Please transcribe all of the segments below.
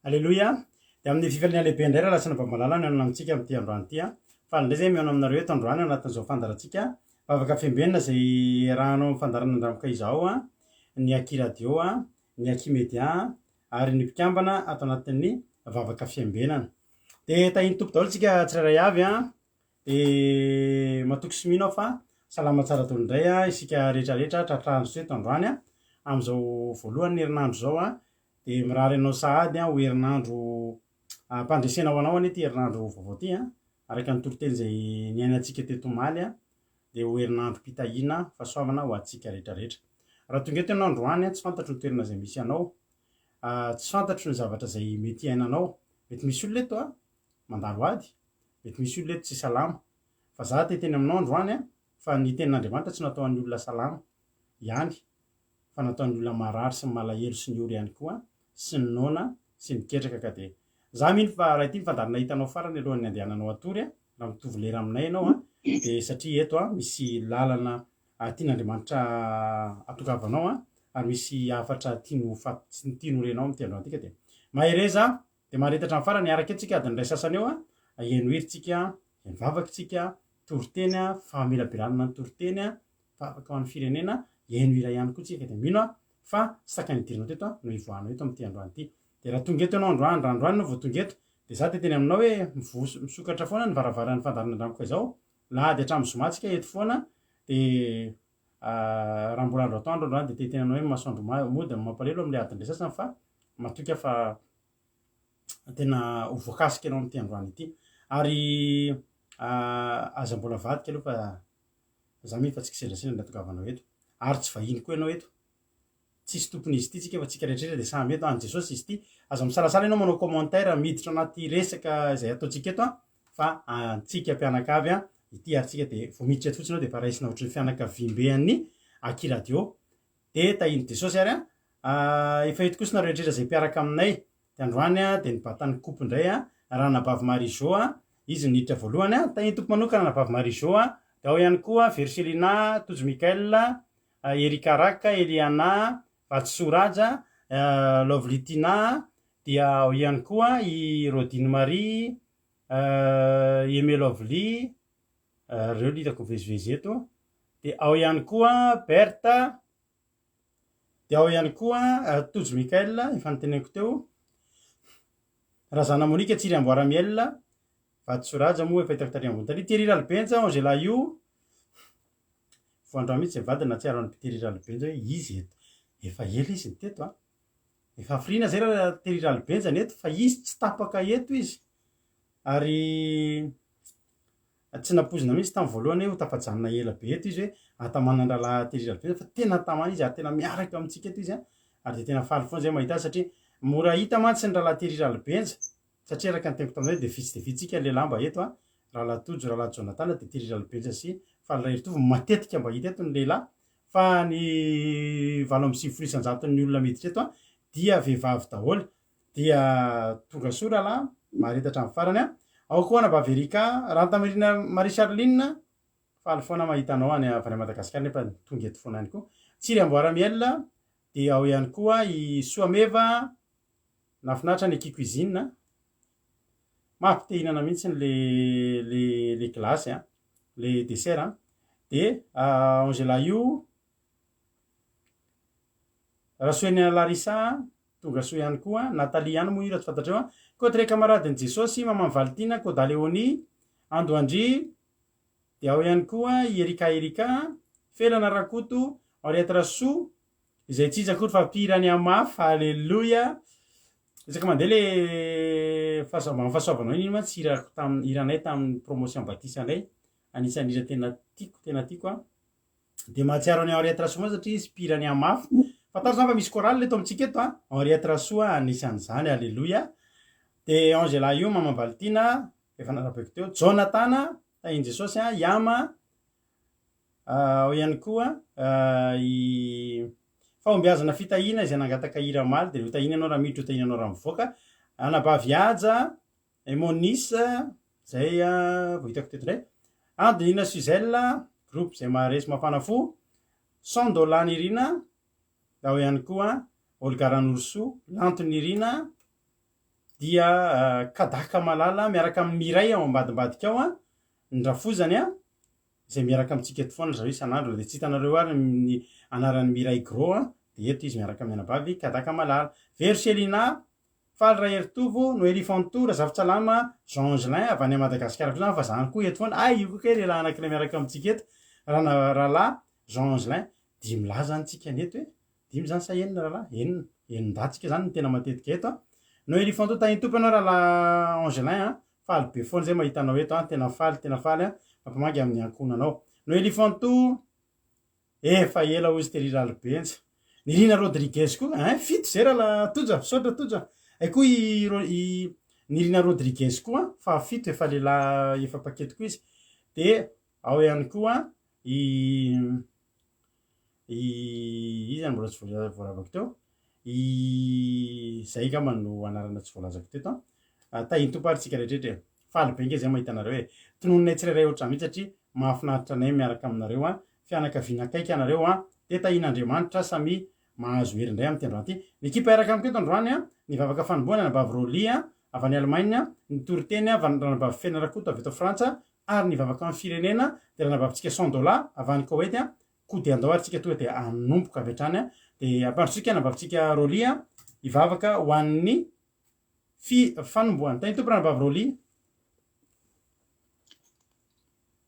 Alleloia. De amin'ny fifaliana lehibe indray raha lasina vamalala no ianona amintsika amin'ity androany ity a. Fa indray zay mihaona aminareo eto androany anatin'izao fandarantsika vavaka fiambenana zay rahanao amin'ny fandarana andramoka izao a, ny akiradio a, ny akimedia ary ny mpikambana ato anatin'ny vavaka fiambenana. De tahiny tompo daholo tsika tsirairay avy a, de matoky sy mino aho fa salama tsara daholo indray a isika rehetrarehetra tratrandro eto androany a am'izao voalohan'ny herinandro zao a. De mirary anao sahady a ho herinandro mpandresena ho anao any ty herinandro vaovao ty a, araka ny toro-teny zay niainantsika teto omaly a, de ho herinandro mpitahiana fahasoavana ho antsika rehetrarehetra. Raha tonga eto ianao androany a tsy fantatro ny toerana zay misy anao, tsy fantatro ny zavatra zay mety iainanao. Mety misy olona eto a mandalo ady, mety misy olona eto tsy salama, fa za te teny aminao androany a fa ny tenin'Andriamanitra tsy natao an'ny olona salama ihany, fa natao an'ny olona marary sy ny malahelo sy ny ory ihany koa sy ny nona sy ny ketraka. Ka de za mino fa raha ity fandarina hitanao farany alohan'ny andehananao atory a, raha mitovy lera aminay ianao a, de satria eto a misy lalana tian'Andriamanitra atokavanao a, ary misy hafatra tiany renao am'ty androany ty. Ka de mahere za de maharetatra amin'ny farany araka etsika adiny ray sasany eo a, hihaino heritsika, hihaino vavakytsika, toriteny a, famelabelanana ny toriteny a, vavaka ho an'ny firenena, hihaino hira ihany koa tsika. De mino a fa tsy takany idirinao teto a no ivoahanao eto am'ty androany ty. De raha tonga eto ianao androany, raha androany anao vao tonga eto de za te teny aminao hoe misokatra foana ny varavaran'ny fandaranana andramoka izao, lady hatramin'ny zoma tsika eto foana. De raha mbola andro atoandro androany de te teny aminao hoe masoandro mody mampalahelo am'le adiny ray sasany fa matoky aho fa tena ho voakasika ianao am'ty androany ity. Ary aza mbola vadika aloha fa za mino fa tsy kisendrasendra ny atokavanao eto, ary tsy vahiny koa ianao eto, tsisy tompony izy ity tsika fa tsika rehetrarehetra de samy eto any Jesosy izy ity. Aza misalasala ianao manao commentaire miditra anaty resaka zay ataontsika eto a, fa antsika mpianakavy a ity ary tsika de vao miditra eto fotsiny ao de efa raisina ohatry ny fianakavim-bean'ny akiradio. De tahiny Jesosy ary a efa eto kosa nareo rehetrarehetra zay mpiaraka aminay de androany a de nibatany kopy indray a Ranabavy Marie-Jo a, izy niditra voalohany a, tahiny tompo manokana Ranabavy Marie-Jo a, de ao ihany koa Verselina, Tojo Mikael, Erika Raka, Eliana, Vatsoraja, Lovlitina, dia ao ihany koa i Rodine Marie, Emelovely, reo litako vezivezy eto. De ao ihany koa Berta, de ao ihany koa Tojo Mikael efa noteneniko teo, Razana Monika, Tsiry Amboaramiel, Vatsoraja moa efa hitako tary ambony tary, Thierry Ralbenja, Angela Io, voandroa mihitsy zay vadiny na tsy aro any Thierry Ralbenja hoe izy eto, efa ela izy teto a, efa afrina zay raha Thierry Ralbenja neto fa izy tsy tapaka eto izy. Ary tsy napozina mihitsy tamin'ny voalohany hoe ho tafajanona ela be eto izy hoe atamanandrala Thierry Ralbenja, fa tena tamana izy ary tena miaraka amintsika eto izy a. Ary de tena faly foana zay mahita azy satria mora hita mantsy ny rahalahy Thierry Ralbenja, satria araka ny teniko tamin'izay de vitsika le lamba eto a, rahalahy Tojo, rahalahy Jonathan de Thierry Ralbenja sy Faly Raitovy matetika mba hita eto ny lehilahy. Fa ny 85% ny olona miditra eto a dia vehivavy daholo, dia tonga soa rahalahy maharetatra amin'ny farany a. Ao koa Anabavy Erika, Rantamarina Marie Charline, faly foana mahitanao any avy any Madagasikara nefa tonga eto foana any koa. Tsiry amboaramiel dia ao ihany koa i soameva nafinaritra ny équipe cuisine mampite hihinana mihitsy le glace le dessert de angela io rasoena Larissa tonga soa ihany koa Nathalie ihany moa io raha tsy fantatreo Côte camarade Jesosy Maman Valtina Koda Léonie Andoandry de ao ihany koa Erika Felana Rakoto Henriette Rassou izay tsy izy akory fa mpihirany amafy alleluia isaka mandeha le fahasoavanao iny ma tsy hiranay tamin'ny promotion batisanay anisan'ny hira tena tiako de mahatsiaro any Henriette Rassou moa satria izy mpihirany amafy fataro zany fa misy chorale eto amintsika eto Henriette Rassou anisan'izany alleluia de Angela io Maman Valtina efa narapeko teo Jonathan tahiny Jesosy Yama ao ihany koa i fahombiazana fitahina izay nangataka hira maly de tahiny anao raha miditra tahiny anao raha mivoaka Anabaviaja Monis zay vohitako teto ndray Andelina Suzelle groupe zay maharesy mafana fo Sandolany Irina ao ihany koa Olga Ranourso Lantonirina dia Kadaka Malala miaraka amin'ny Miray ao ambadimbadika ao ny rafozany izay miaraka amintsika eto foana zao isan'andro de tsy hitanareo ary ny anaran'ny Miray Gros de eto izy miaraka amin'ny anabavy Kadaka Malala Verselina Faly Raheritovo Noélie Fantour Zavitsalama Jean Angelin avy any Madagasikara koa zany fa zany koa eto foana io koa kay lehilahy anankiray miaraka amintsika eto rahalahy Jean Angelin dimy lahy zany tsika neto dimy zany sa enina rahalahy enin-datsika zany tena matetika eto Noélie Fantour tahiny tompo anao rahalahy Angelin faly be foana zay mahitanao eto tena faly mampamangy amin'ny ankonanao Noélie Fantour efa ela ozy terira albenja Nirina Rodriguez koa fito zay raha toja saotra toja koa i Nirina Rodriguez koa fa fito efa lehilahy efa paketiko izy de ao ihany koa izany mbola tsy voaravako teo zay ka mano anarana tsy voalazako teto tahiny tompo ary tsika rehetrarehetra faly be nge zay mahita anareo tonononay tsirairay ohatrany mihitsy satria mahafinaritra anay miaraka aminareo fianakaviana akaiky anareo de tahin'Andriamanitra samy mahazo herindray amin'ny tendroany ty ny ekipa araka amiko eto androany ny vavaka fanomboana Anabavy Roly avy any Allemagne ny toriteny ranabavy Fenarakoto avy eto Frantsa ary ny vavaka amin'ny firenena de ranabavitsika $100 avy any Koweït kody andao ary tsika tonga de anomboka avy hatrany de aparitsika anabavitsika Roly ivavaka ho an'ny fanomboana tahiny tompo ranabavy Roly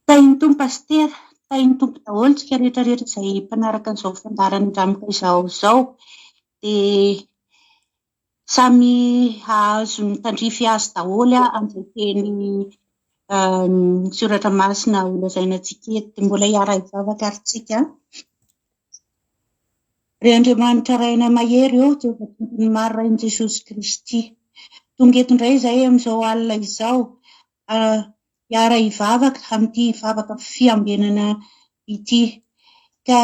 tahiny tompo Paster tahiny tompo daholo tsika rehetrarehetra izay mpanaraka an'izao fandarany ramoka izao de samy hahazo mitandrify azy daholo amin'izay teny soratra masina holazainantsika eto de mbola hiara hivavaka ary tsika ry Andriamanitra raina mahery eo Jehovah tompony maro rain'i Jesosy Kristy tonga eto indray izay amin'izao alina izao hiara hivavaka amin'ity vavaka fiambenana ity ka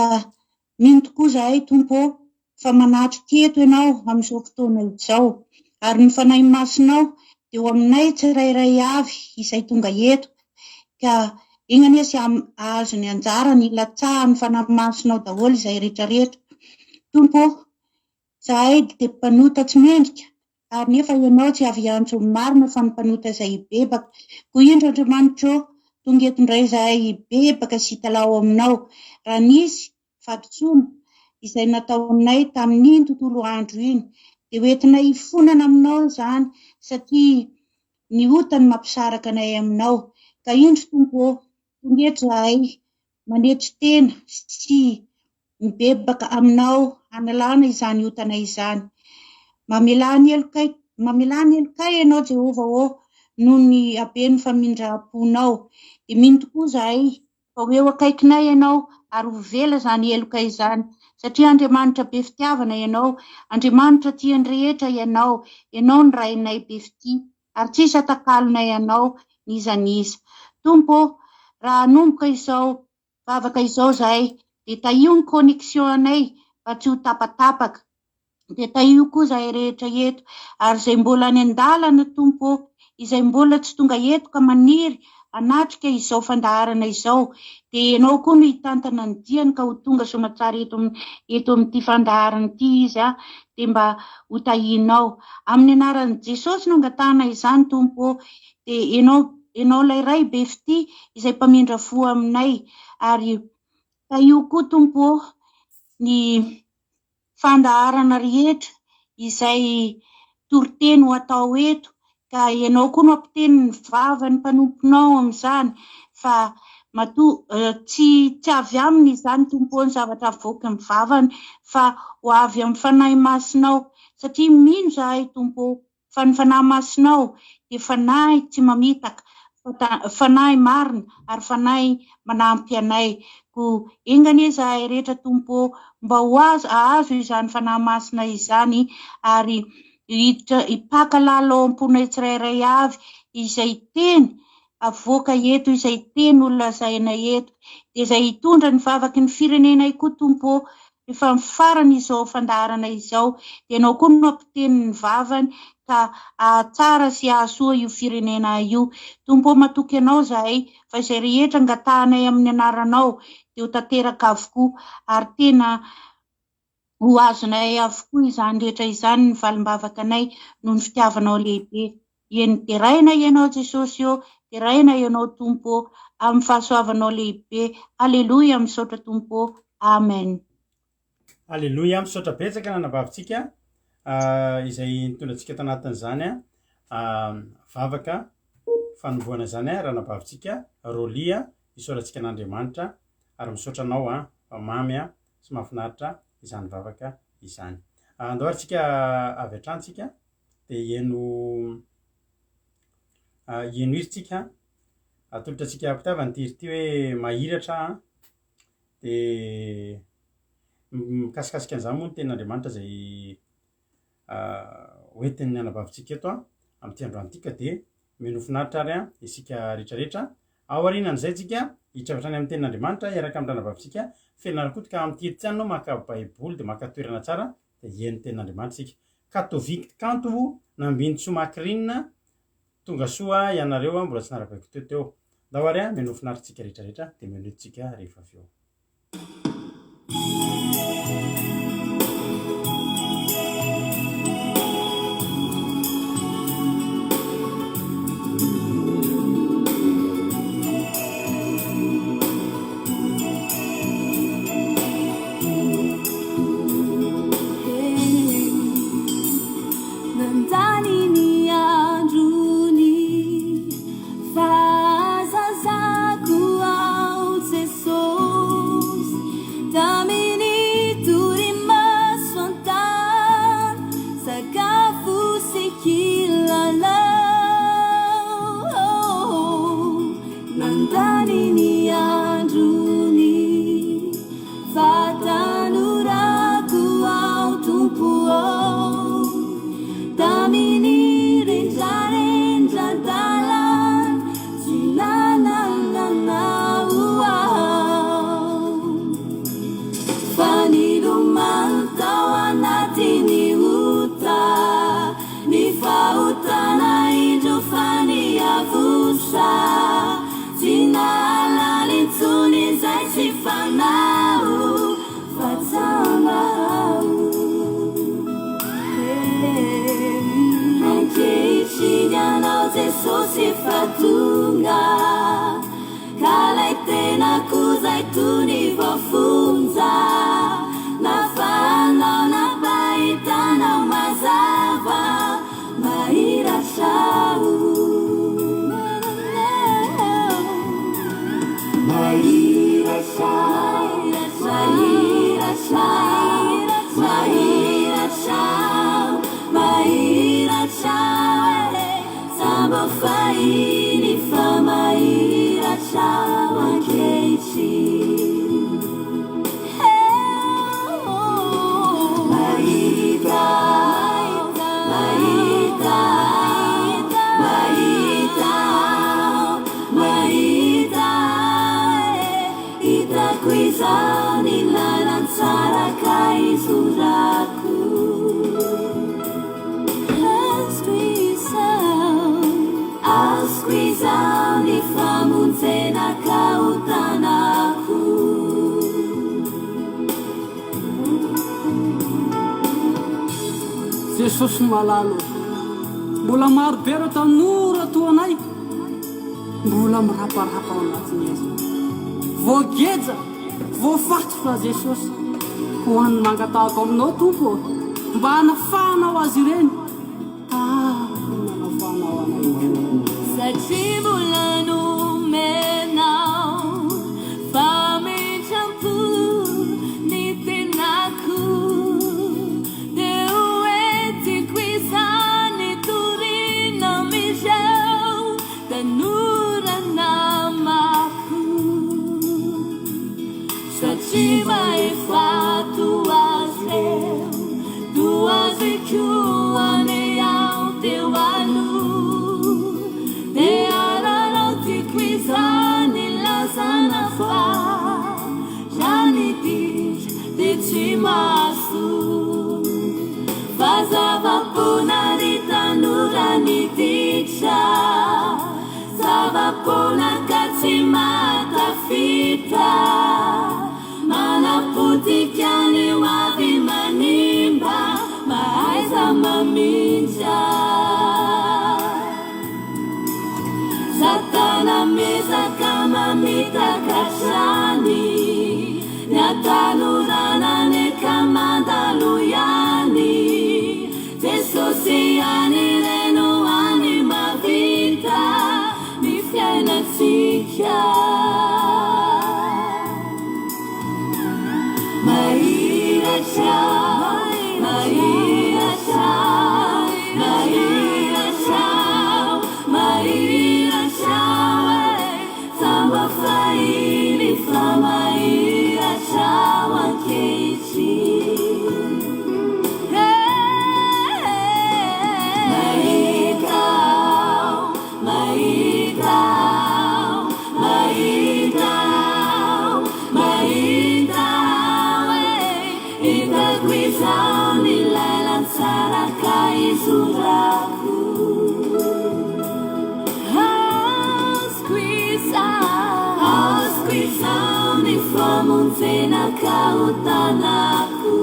mino tokoa zahay tompo fa manatrika eto ianao amin'izao fotoana izao ary ny fanahy masinao de eo aminay tsirairay avy izay tonga eto ka inona sy ahazo ny anjara ny latsaha ny fanahy masinao daholo izay rehetrarehetra tompo zahay de mpanota tsy mendrika ary nefa ianao tsy avy antso marina fa ny mpanota izay hibebaka ko indro Andriamanitra tonga eto indray zahay hibebaka sy hitalao aminao raha nisy fadotsoana izay nataonay tamin'iny tontolo andro iny de hoentinay hifonana aminao zany satria ny otany mampisaraka anay aminao ka indro tompo tonga eto zahay manetry tena sy mibebaka aminao analana izany otanay izany mamelany elokay ianao Jehovah noho ny haben'ny famindram-ponao de mino tokoa zahay fa eo akaikinay ianao ary ho vela zany elokay izany satria Andriamanitra be fitiavana ianao Andriamanitra tiany rehetra ianao ny rainay be fity ary tsisy atakalona ianao nizaniza tompo raha anomboka izao vavaka izao zahay de tahio ny connexion anay mba tsy ho tapatapaka de tahio koa zahay rehetra eto ary zay mbola any an-dalana tompo izay mbola tsy tonga eto ka maniry anatrika izao fandaharana izao, dia ianao koa no hitantana ny diany ka ho tonga somatsara eto amin'ity fandaharana ity izy dia mba ho tahinao amin'ny anaran'i Jesosy no angatahana izany Tompo, dia ianao ilay ray be fity izay mpamindra fo aminay, ary io koa Tompo ny fandaharana rehetra izay toriteny ho atao eto, ka ianao koa no ampiteny ny vavany mpanomponao amin'izany, fa tsy avy aminy izany Tompo ny zavatra avoaka ny vavany, fa ho avy amin'ny fanahy masinao, satria mino zahay Tompo fa ny fanahy masinao dia fanahy tsy mamitaka, fanahy marina ary fanahy manampy anay. Ko enganie zahay rehetra Tompo mba ho azo izany fanahy masina izany, ary hipaka lalao am-ponay tsirairay avy izay teny avoaka eto, izay teny olazaina eto, dia izay hitondra ny vavaky ny firenenay koa Tompo rehefa farany izao fandaharana izao, dia ianao koa no ampiteny ny vavany ka tsara sy ahasoa io firenena io. Tompo matoky ianao zahay, fa izay rehetra angatahanay amin'ny anaranao dia ho tanteraka avokoa, ary tena ho azonay avokoa izany rehetra izany ny valimbavaka anay noho ny fitiavanao lehibe. Dia raina ianao Jesosy eo, dia raina ianao Tompo amin'ny fahasoavanao lehibe. Aleloia, misaotra Tompo. Amen. Aleloia, misaotra betsaka nanabavitsika izay nitondra antsika tanatin'izany vavaka fanomboana izany raha nabavitsika Rolia isaorantsika an'Andriamanitra, ary misaotra anao fa mamy sy mahafinaritra izany vavaka izany. Andoharantsika avy hatrany dia ieno irytsika atolotratsika mpitiavana ty izy ty hoe mahiratra, dia mikasikasika an'izany moa ny tenin'Andriamanitra zay hoentin'ny anabavitsika eto amin'ity androany ity, ka dia mino finaritra ary isika rehetrarehetra. Ao aorianan'izay tsika hitravatra any amin'ny tenin'Andriamanitra iaraka amin'ny ranabavitsika fianarana-kotika amin'ny tiritsy any no maka baiboly dia maka toerana tsara dia hihaino tenin'Andriamanitra tsika. Katoviky kanto nambiny somakirinina, tonga soa ianareo mbola tsy narabaiko teo. Ndao ary mino finaritra tsika rehetrarehetra dia mino tsika rehefa avy eo. Fazazaku ao Jesosy jesosy malalo mbola maro be reo tanora toanay mbola miraparapa ao anatiny azy voageja voafaty fa jesosy ho an'ny mangatahako aminao tompo mba hanafahanao azy ireny nanafahanao anay satria volano menao fa mitrampo ny tenako de oetiko izany torina mizao tanora namako satria maefato azy reo toaziko ane ao teo aloha de ararao tiako izany lazana fa zany diso de tsy maso fa zava-pona ry tanora ny ditra zava-pona ka tsy matafita manapotika ny avy manimba mahaiza mamindra satana mezaka mamitaka trany ny atanorana ny kamandalo ihany jesosy any reno any mavinta ny fiainatsika mahiratra mahiratra mahiratra mahiratra samba fainy fa mahiratra ankehitriny mahitao mahitao mahitao mahitao hitako izao ny lailatsaraka izorako azoko izao ny famonjenaka ho tanako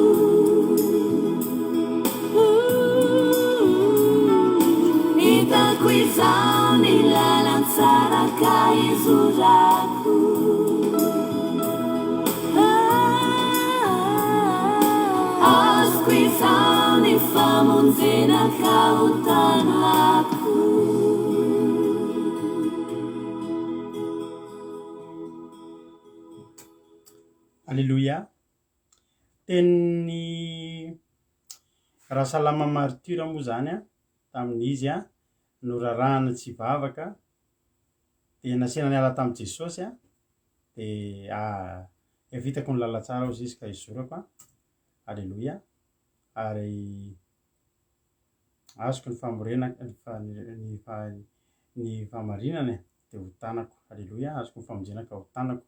hitako izao ny lailatsaraka izorako azoko izao ny famonjenaka ho tanako Alléluia. Tenin'ny Rahasalama Martyra moa zany tamin'izy no rarahana tsy vavaka de nasiana niala tamin'i Jesosy de evitako ny lalatsara ho ziska izorako Alléluia. Ary azoko ny famorenana ny famarinana de ho tanako Alléluia. Azoko ny famonjenaka ho tanako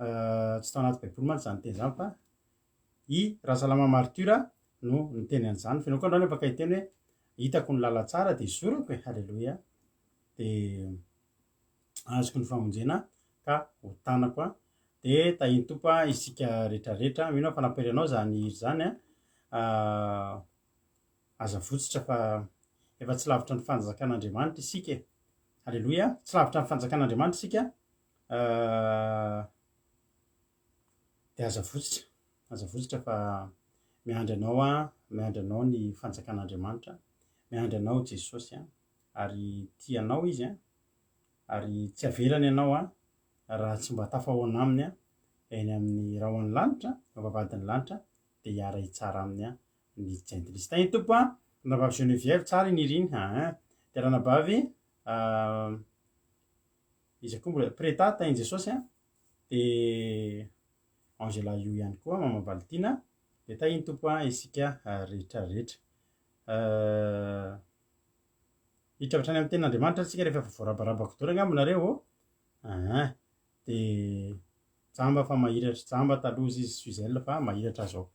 tsy tao anaty baiboly mantsy zany teny zany fa i Rahasalama Martyra no niteny an'izany fenao koa androany afaka hiteny hoe hitako ny lalatsara de izorako Alléluia. De azoko ny famonjena ka ho tanako de tahiny tompo isika rehetrarehetra mino fa namperinao zany izy zany aza fotsitra fa efa tsy lavitra ny fanjakan'Andriamanitra isika Alléluia. Tsy lavitra ny fanjakan'Andriamanitra isika de aza fotsitra fa miandry anao ny fanjakan'Andriamanitra miandry anao Jesosy ary tianao izy ary tsy averany ianao raha tsy mba tafahoana aminy eny amin'ny rahoan'ny lanitra vavadin'ny lanitra de hiara hitsara aminy ny jentilista iny tompo ranabavy Geneviève tsara iny iriny de ranabavy izy koa mbola prétata iny Jesosy de Angela io ihany koa mama Valtina de tahiny tompo isika rehetrarehetra hitravatra any amin'ny tenin'Andriamanitra tsika rehefa voarabarabako daholo angambonareo de jamba fa mahiratra jamba taloha izy Suzel fa mahiratra zao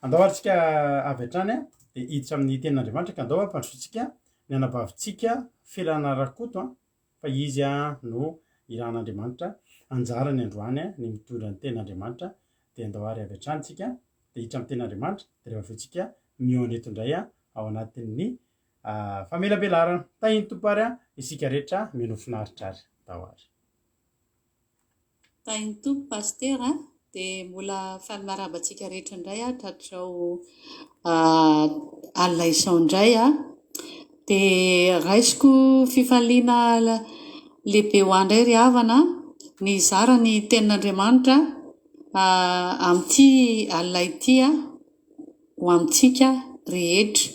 andao atsika avy hatrany de hiditra amin'ny tenin'Andriamanitra ka andao ampandrosotsika ny anabavintsika felana rakoto fa izy no iran'Andriamanitra anjarany androany ny mitondra ny tenin'Andriamanitra de andao ary avy hatrany tsika de hiditra amin'ny tenin'Andriamanitra de rehefa avy tsika mihaoneto indray ao anatin'ny famelabelarana tahiny tompary a isika rehetra mino finaritra ary tahoary tahiny tompo pastera dia mbola fanimarabantsika rehetra indray a tatrao alina izao indray a dia raisiko fifaliana lehibe ho andray ry havana ny zara ny tenin'Andriamanitra amin'ity alina ity a ho amintsika rehetra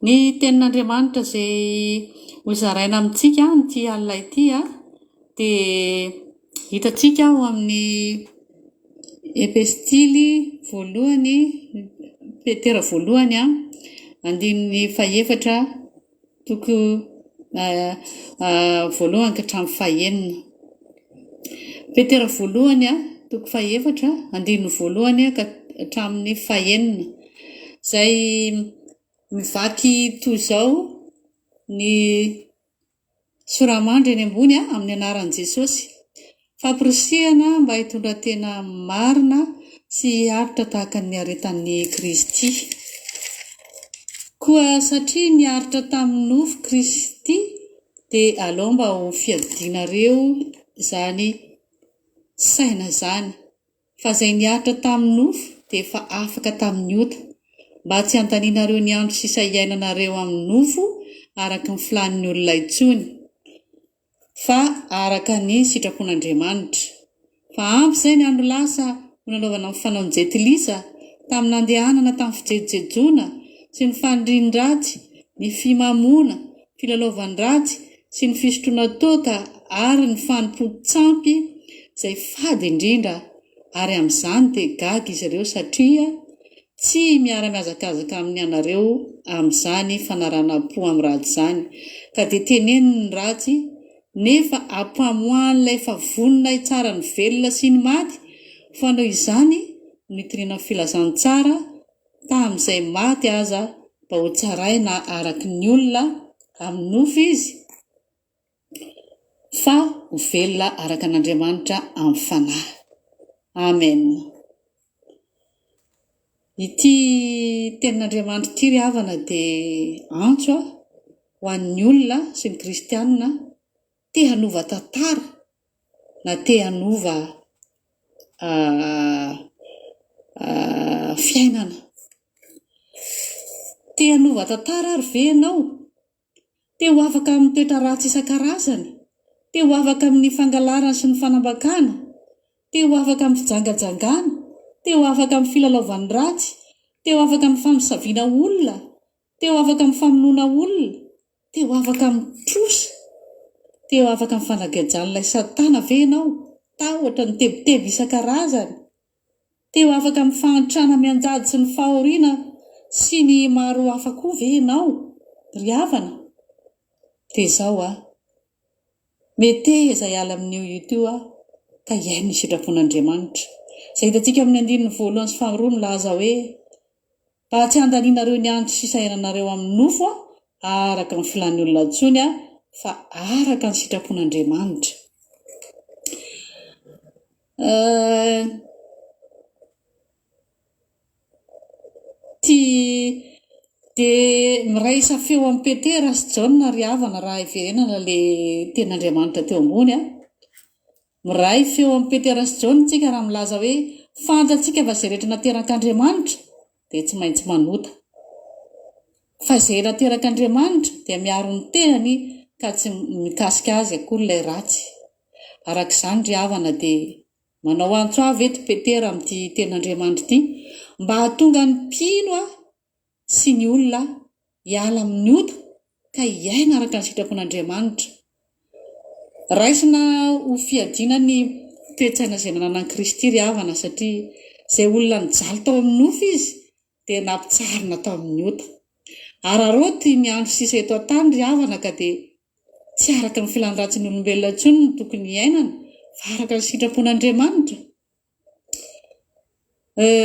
ny tenin'Andriamanitra izay hozaraina amintsika nyity alina ity a dia hitantsika ho amin'ny epistily voalohany petera voalohany a andininy fahaefatra toko voalohany ka hatramin'ny fahaenina petera voalohany a toko fahaefatra andininy voalohany ka hatramin'ny fahaenina izay mivaky toy izao ny soramandry eny ambony a amin'ny anaran'i Jesosy fampirisihana mba hitondra tena marina sy haritra tahaka ny aretan'ny Kristy koa satria niaritra tamin'ny nofo Kristy dia aleo mba ho fiadinareo izany saina izany fa izay niaritra tamin'ny nofo dia efa afaka tamin'ny ota mba tsy hantanianareo ny andro sisa iainanareo amin'ny nofo araka ny filanin'ny olona intsony fa araka ny sitrapon'Andriamanitra fa ampy izay ny andro lasa ho nanaovana amin'ny fanaonjetilisa tamin'ny nandehanana tamin'ny fijejojoana sy ny fandrin-dratsy ny fimamona filalaovan-dratsy sy ny fisotroana toaka ary ny fanompo-tsampy izay fady indrindra ary amin'izany dia gaga izy ireo satria tsy miara-miazakazaka amin'ny anareo amin'izany fanarana po amin'ny ratsy izany ka dia teneniny ny ratsy nefa ampamohan'ilay efa vonona tsara ny velona sy ny maty fa noho izany nitoriana filazantsara tamin'izay maty aza mba ho tsaraina araky ny olona amin'ny nofo izy fa ho velona araka an'Andriamanitra amin'ny fanahy amen ity tenin'Andriamanitra ity ry havana dia antso ho an'ny olona sy ny kristianina te hanova tantara na te hanova fiainana te hanova tantara ary ve ianao te ho afaka amin'ny toetra ratsy isan-karazany te ho afaka amin'ny fangalarana sy ny fanambakana te ho afaka amin'ny fijangajangana te ho afaka amin'ny filalaovan'ny ratsy te ho afaka amin'ny famosaviana olona te ho afaka amin'ny famonoana olona te ho afaka amin'ny trosa te ho afaka amin'ny fanagajan'ilay satana ve ianao tahotra ny tebiteby isan-karazany te ho afaka amin'ny fahantrana mianjady sy ny fahoriana sy ny maro hafa koa ve ianao ry havana dia izao mety izay ala amin'io ito ka iaino ny sitrapon'Andriamanitra izay hitantsika amin'ny andininy voalohany sy faharoa milaza hoe mba tsy handanianareo ny andro sisa iainanareo amin'ny nofo araka ny filan'ny olona intsony fa araka ny sitrapon'Andriamanitra dia miray isa feo amin'ny Petera sy Jaona ry havana raha iverenana ilay tenin'Andriamanitra teo ambony miray feo amin'ny Petera sy Jaona tsika raha milaza hoe fantatsika fa izay rehetra naterak'Andriamanitra dia tsy maintsy manota fa izay naterak'Andriamanitra dia miaro ny tenany ka tsy mikasika azy akory ilay ratsy arak'izany ry havana dia manao antso avy eto Petera amin'ity tenin'Andriamanitra ity mba hahatonga ny mpino sy ny olona hiala amin'ny ota ka hiaina araka ny sitrapon'Andriamanitra raisina ho fiadiana ny toetsaina izay nananan'i Kristy ry havana satria izay olona nijaly tao amin'ny nofo izy dia nampitsarina tao amin'ny ota ary aroty ny andro sisa eto an-tany ry havana ka dia tsy araka ny filandratsiny olombelona intsony no tokony hiainana fa araka ny sitrapon'Andriamanitra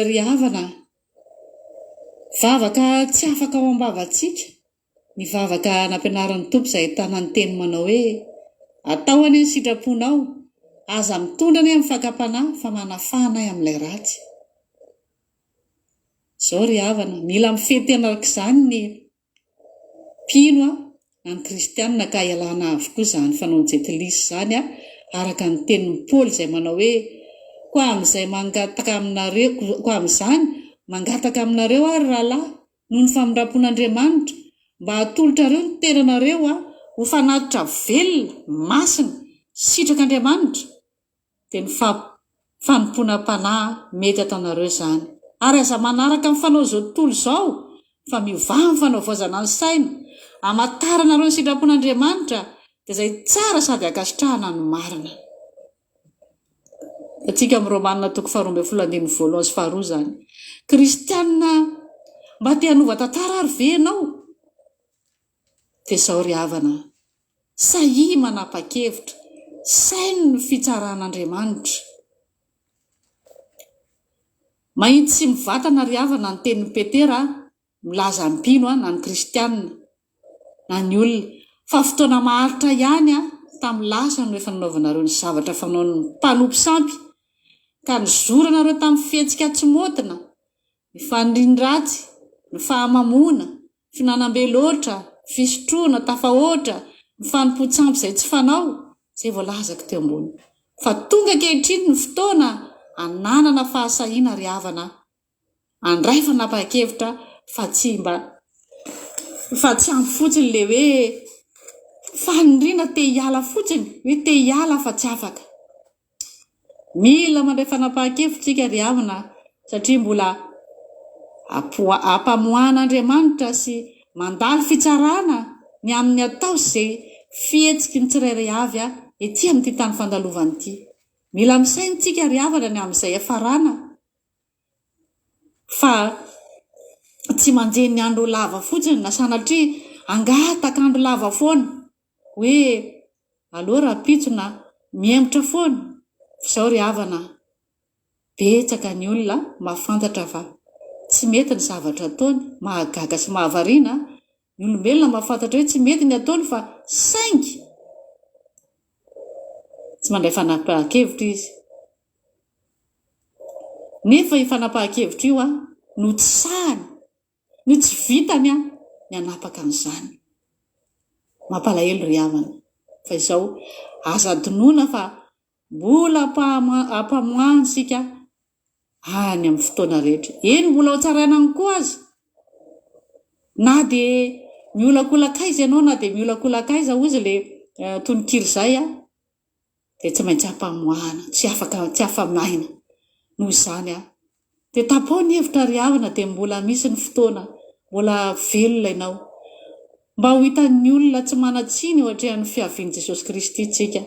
ry havana vavaka tsy afaka ao am-bavantsika ny vavaka nampianaran'ny tompo izay ahitana ny teny manao hoe atao any ny sitraponao aza mitondra any amin'ny fakapanahy fa manafahana ahy amin'ilay ratsy izao ry havana mila mifety anaraka izany ny mpino a ny kristianina ka ialana avokoa izany fanaonjetlisy zany a araka ny tenin'ny Paoly izay manao hoe koa amin'izay mangataka aminareo koa amin'izany mangataka aminareo ary rahalahy noho ny famindrapon'Andriamanitra mba hatolotrareo ny tenanareo a ho fanatitra velona masina sitrak'Andriamanitra dia ny fanompoana-panahy mety ataonareo izany ary aza manaraka amin'ny fanao izao tontolo izao fa miovah ny fanaovaozana ny saina amatarana reo ny sitrapon'Andriamanitra dia izay tsara sady akasitrahana ny marina. Atsika amin'ny Romanina 12:1-2 zany kristianina mba te hanova tantara ary ve ianao dia izao ry havana sahy manapa-kevitra sainy ny fitsaran'Andriamanitra mahitsy sy mivatana ry havana ny tenin'ny Petera milaza mpino na ny kristianina na ny olona fa fotoana maharitra ihany tamin'ny lasa no efa nanaovanareo ny zavatra fanaon'ny mpanompo sampy ka nizoranareo tamin'ny fihetsika tsy motina ny fanindrindratsy ny fahamamona finanambeloatra fisotroana tafahoatra ny fanompo-tsampy izay tsy fanao izay voalazako teo ambony fa tonga ankehitriny ny fotoana ananana fahasahiana ry havana andray fanapa-kevitra fa tsy ampy fotsiny le hoe fanindrina te hiala fotsiny hoe te hiala fa tsy afaka mila mandray fanapa-kevitra tsika ry havana satria mbola ampamohan'Andriamanitra sy mandalo fitsarana ny amin'ny atao izay fihetsiky ny tsirairay avy ety amin'ity tany fandalovany ity mila misaintsika ry havana ny amin'izay hafarana fa tsy manjeny ny andro lava fotsiny na sanatria angataka andro lava foana hoe aloha rapitsona miembotra foana izao ry havana betsaka ny olona mahafantatra fa tsy mety ny zavatra ataony mahagaga sy mahavariana ny olombelona mahafantatra hoe tsy mety ny ataony fa saingy tsy mandray fanapa-kevitra izy nefa ifanapa-kevitra io no tsy sahany no tsy vitany ny anapaka an'izany mampalahelo ry havana fa izao aza donoina fa mbola ampamoahany sika any amin'ny fotoana rehetra eny mbola ho tsaraina any koa azy na dia miolakolakaiza ianao na dia miolakolakaiza ozy le tononkira izay dia tsy maintsy ampamoahana tsy afa-maina noho izany dia tapao ny hevitra ry havana dia mbola misy ny fotoana mbola velona ianao mba ho hitan'ny olona tsy manatsiny ohatrehan'ny fiavian'i Jesosy Kristy tsika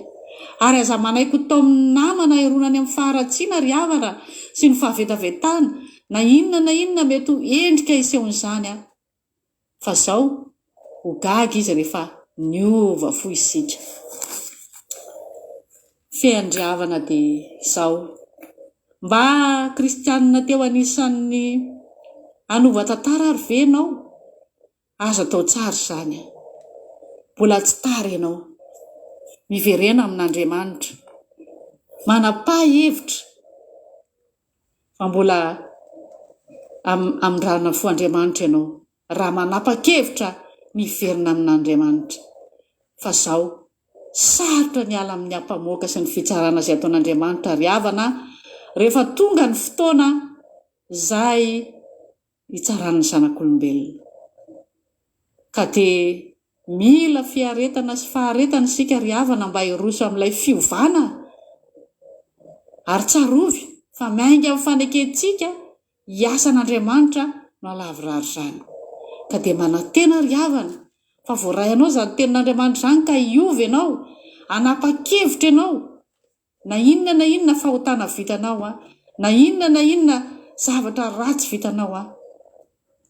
ary aza manaiko tao amin'ny namana ironany amin'ny faharatsiana ry havana sy ny fahavetavetana na inona mety ho endrika isehon'izany fa izao ho gaga izy rehefa niova fo isika feandry havana dia izao mba kristianina teo anisan'ny anova tantara ary ve ianao aza atao tsara izany mbola tsy tary ianao miverena amin'Andriamanitra manapa-hevitra fa mbola amin'ny rana fo Andriamanitra ianao raha manapa-kevitra miverina amin'Andriamanitra fa izao sarotra ny ala amin'ny ampamoaka sy ny fitsarana izay ataon'Andriamanitra ry havana rehefa tonga ny fotoana izay hitsarana zanak'olombelona ka dia mila fiaretana sy faharetana isika ry havana mba hiroso amin'ilay fiovana ary tsarovy fa mainga amin'ny fanekentsika hiasa an'Andriamanitra no alavirary izany ka dia manantena ry havana fa voaray ianao izany tenin'Andriamanitra izany ka hiova ianao anapa-kevitra ianao na inona fahotana vitanao na inona zavatra ratsy vitanao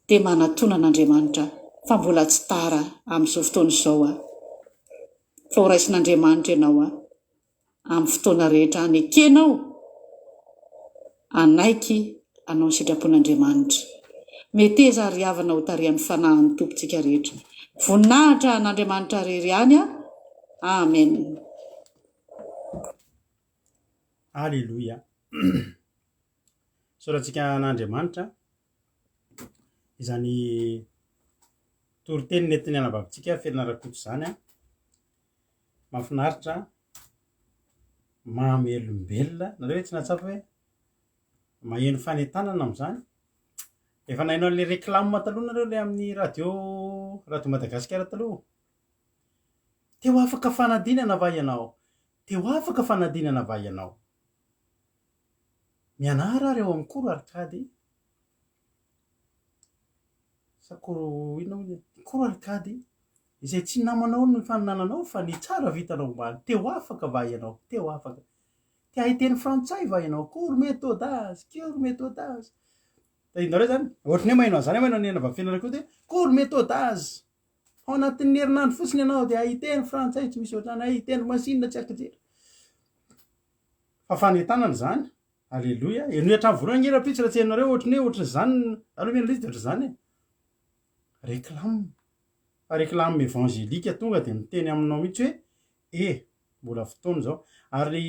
dia manatona an'Andriamanitra fa mbola tsy tara amin'izao fotoana izao fa ho raisin'Andriamanitra ianao amin'ny fotoana rehetra any ekenao anaiky anao ny sitrapon'Andriamanitra meteza ry havana ho tarihan'ny fanahin'ny tompontsika rehetra voninahitra an'Andriamanitra rery any amen. Alleluia. Soratsika an'Andriamanitra izany toriteny netiny anavavitsika fianarakoto zany a mahafinaritra mahamelombelona nareo hoe tsy nahatsapa hoe maheno fanentanana am'izany efa nainao le réclame taloha nareo le amin'ny radio Madagasikara taloha teo afaka fanadinana va ianao teo afaka fanadinana va ianao mianara ary eo amin'ny koro arkady sakoro ino koro arkady izay tsy namanao ny faninananao fa ny tsara vitanao maly teo afaka va ianao teo afaka te ahiteny frantsay va ianao cours méthodage nareo zany ohatrany hoe maino zany maino ny anava fianarakoto hoe cours méthodage ao anatin'ny herinandro fotsiny ianao de ahiteny frantsay tsy misy ohatrany ahiteny masinina tsy akijery fa fanentanana zany alleloia eno hatramin'ny voalohany ngerapitsy raha tsy hainareo ohatrany hoe ohatry zany aloha mianalizy de ohatry zany réclame évangélika tonga de miteny aminao mihitsy hoe mbola fotoana zao ary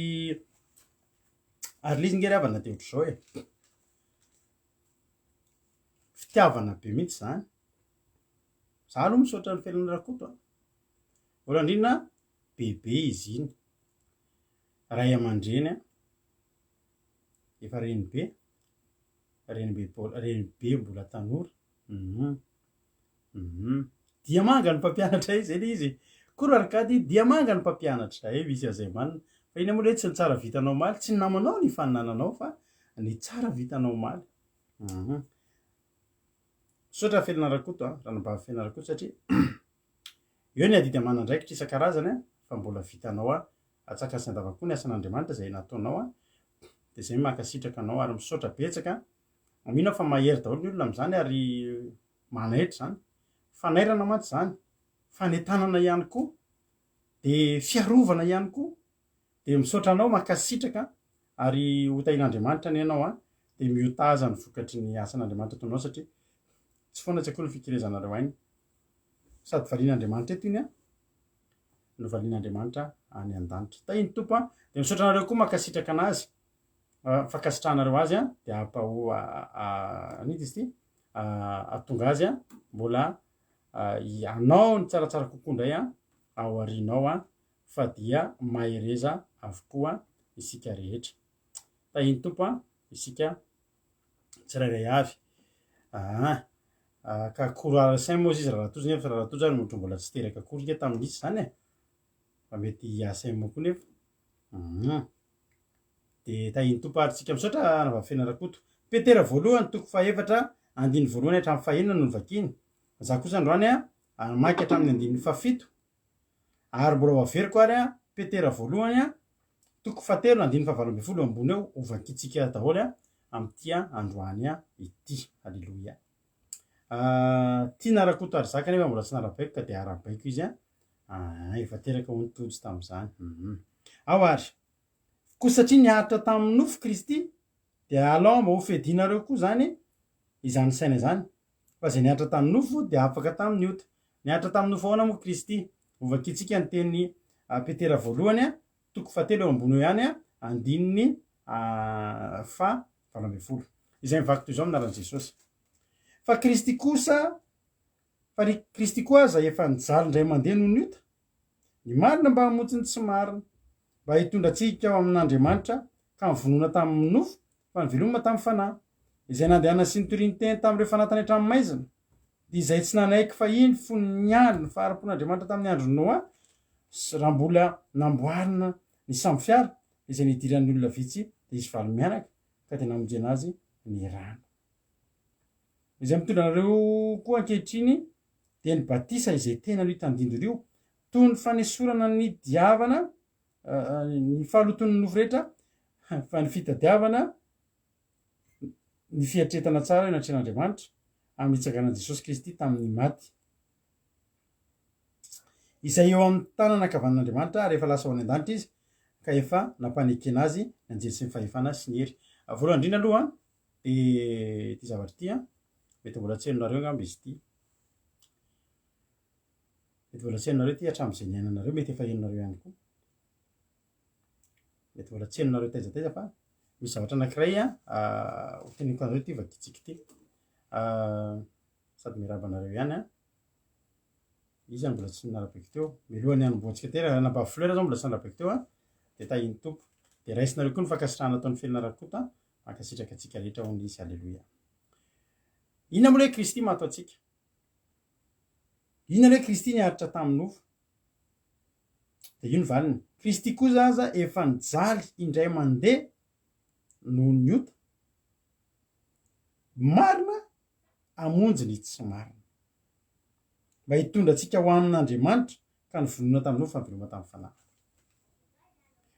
lizy ngeryavana de ohatry zao fitiavana be mihitsy zany za aloha misaotra ny fiainana rakoto voalohany indrindra bebe izy iny ray aman-dreny efa renibe mbola tanora diamanga ny mpampianatra izy eny izy koro arkady diamanga ny mpampianatra misy azay manina fa iny moa hoe tsy ny tsara vitanao maly tsy namanao ny faninananao fa ny tsara vitanao maly sotra fianarakoto raha nambava fianarakoto satria eo ny adidy amanandraikitra isan-karazany fa mbola vitanao atsakasy andavakoa ny asan'andriamanitra zay nataonao de zay makasitraka anao ary misaotra betsaka mino fa mahery daholo ny olona am'zany ary manaitra zany fanairana maty zany fanentanana ihany koa de fiarovana ihany koa de misaotra anao makasitraka ary hotain'andriamanitra ny ianao de miotaza ny vokatry ny asan'andriamanitra ataonao satria tsy foana tsy akoa ny fikirezanareo ainy sady valian'andriamanitra eto iny no valian'andriamanitra any an-danitra tainy tompo de misaotra anareo koa makasitraka anazy fakasitranareo azy de anity izy ty atonga azy mbola anao ny tsaratsara kokoa ndray ao arinao fa dia mahereza avokoa isika rehetra tahiny tompo isika tsirairay avy ka courant saint moa izy rahatozy nefa rahatozy zany motra mbola tsy teraka kory ke tamin'isy zany fa mety saint moa koa nefa de tahiny tompo ary tsika misaotra nava fianarakoto petera voalohany toko faefatra andiny voalohany hatramin'ny fahenina no vakiny za kosa androany maky hatramin'ny andiny fafito ary mbola hoaveriko ary petera voalohany toko fatelo andiny fahavalo amby folo ambony eo ovakitsika daholo am'ty androany ity alleloia tia narakoto ary zaka nefa mbola tsy narabaiko ka de arabaiko izy efa teraka onytojy tam'izany ao ary ko satria niaritra tamin'ny nofo Kristy de alao mba ho fedinareo koa zany izany saina zany fa zay niaritra tamin'ny nofo de afaka tamin'ny ota niaritra tamin'ny nofo ahoana moa Kristy ovakitsika ny teny petera voalohany toko fatelo eo ambony eo ihany andininy fa valo amby folo izay mivaky toy zao aminaran'i Jesosy fa Kristy koa zay efa nijaly ndray mandeha noho ny ota ny marina mba hamotsiny tsy marina mba hitondratsika ao amin'Andriamanitra ka mivonona tamin'ny nofo fa niveloma tamin'ny fanahy izay nandehana sy nitoriny teny tamin'ireo fanatany hatramin'ny maizina de izay tsy nanaiky fa iny fony nialy ny faharapon'Andriamanitra tamin'ny andro Noa raha mbola namboarina ny samby fiara izay nidiran'ny olona vitsy de izy valo mianaka ka de namonjy anazy ny rano izay mitondra anareo koa ankehitriny de ny batisa izay tena no hitandindro toy ny fanesorana ny diavana ny fahaloton'ny nofo rehetra fa ny fitadiavana ny fiatretana tsara eo natrehan'Andriamanitra amin'ny hitsaganan'i Jesosy Kristy tamin'ny maty izay eo amin'ny tanana ankavan'Andriamanitra rehefa lasa ao any an-danitra izy ka efa nampaneky anazy nanjely sy ny fahefana sy ny hery voalohany indrindra aloha de ty zavatra ty mety mbola tsy hainonareo angamba izy ty mety mbola tsy hainonareo ty hatramin'izay niainanareo mety efa hainonareo ihany koa mety mbola tsy hainonareo taizataiza fa misy zavatra anankiray hoteniko anareo ty vakitsika ty sady mirabanareo ihany izy mbola tsy narabeky teo milohany anomboantsika tera namba fleur zao mbola tsy narabeky teo de tahiny tompo de raisinareo koa ny fankasitrahana ataon'ny fianarakota mankasitraka atsika rehetra hoany isy alleloia inona moa hoe Kristy mahato atsika inona hoe Kristy niaritra tamin'ny nofo de io ny valiny Kristy koa zaza efa nijaly indray mandeha noho ny ota marina amonjy ny tsy marina mba hitondra atsika ho amin'Andriamanitra ka ny vonona tamin'ny nofo fampiroma tamin'ny fanahy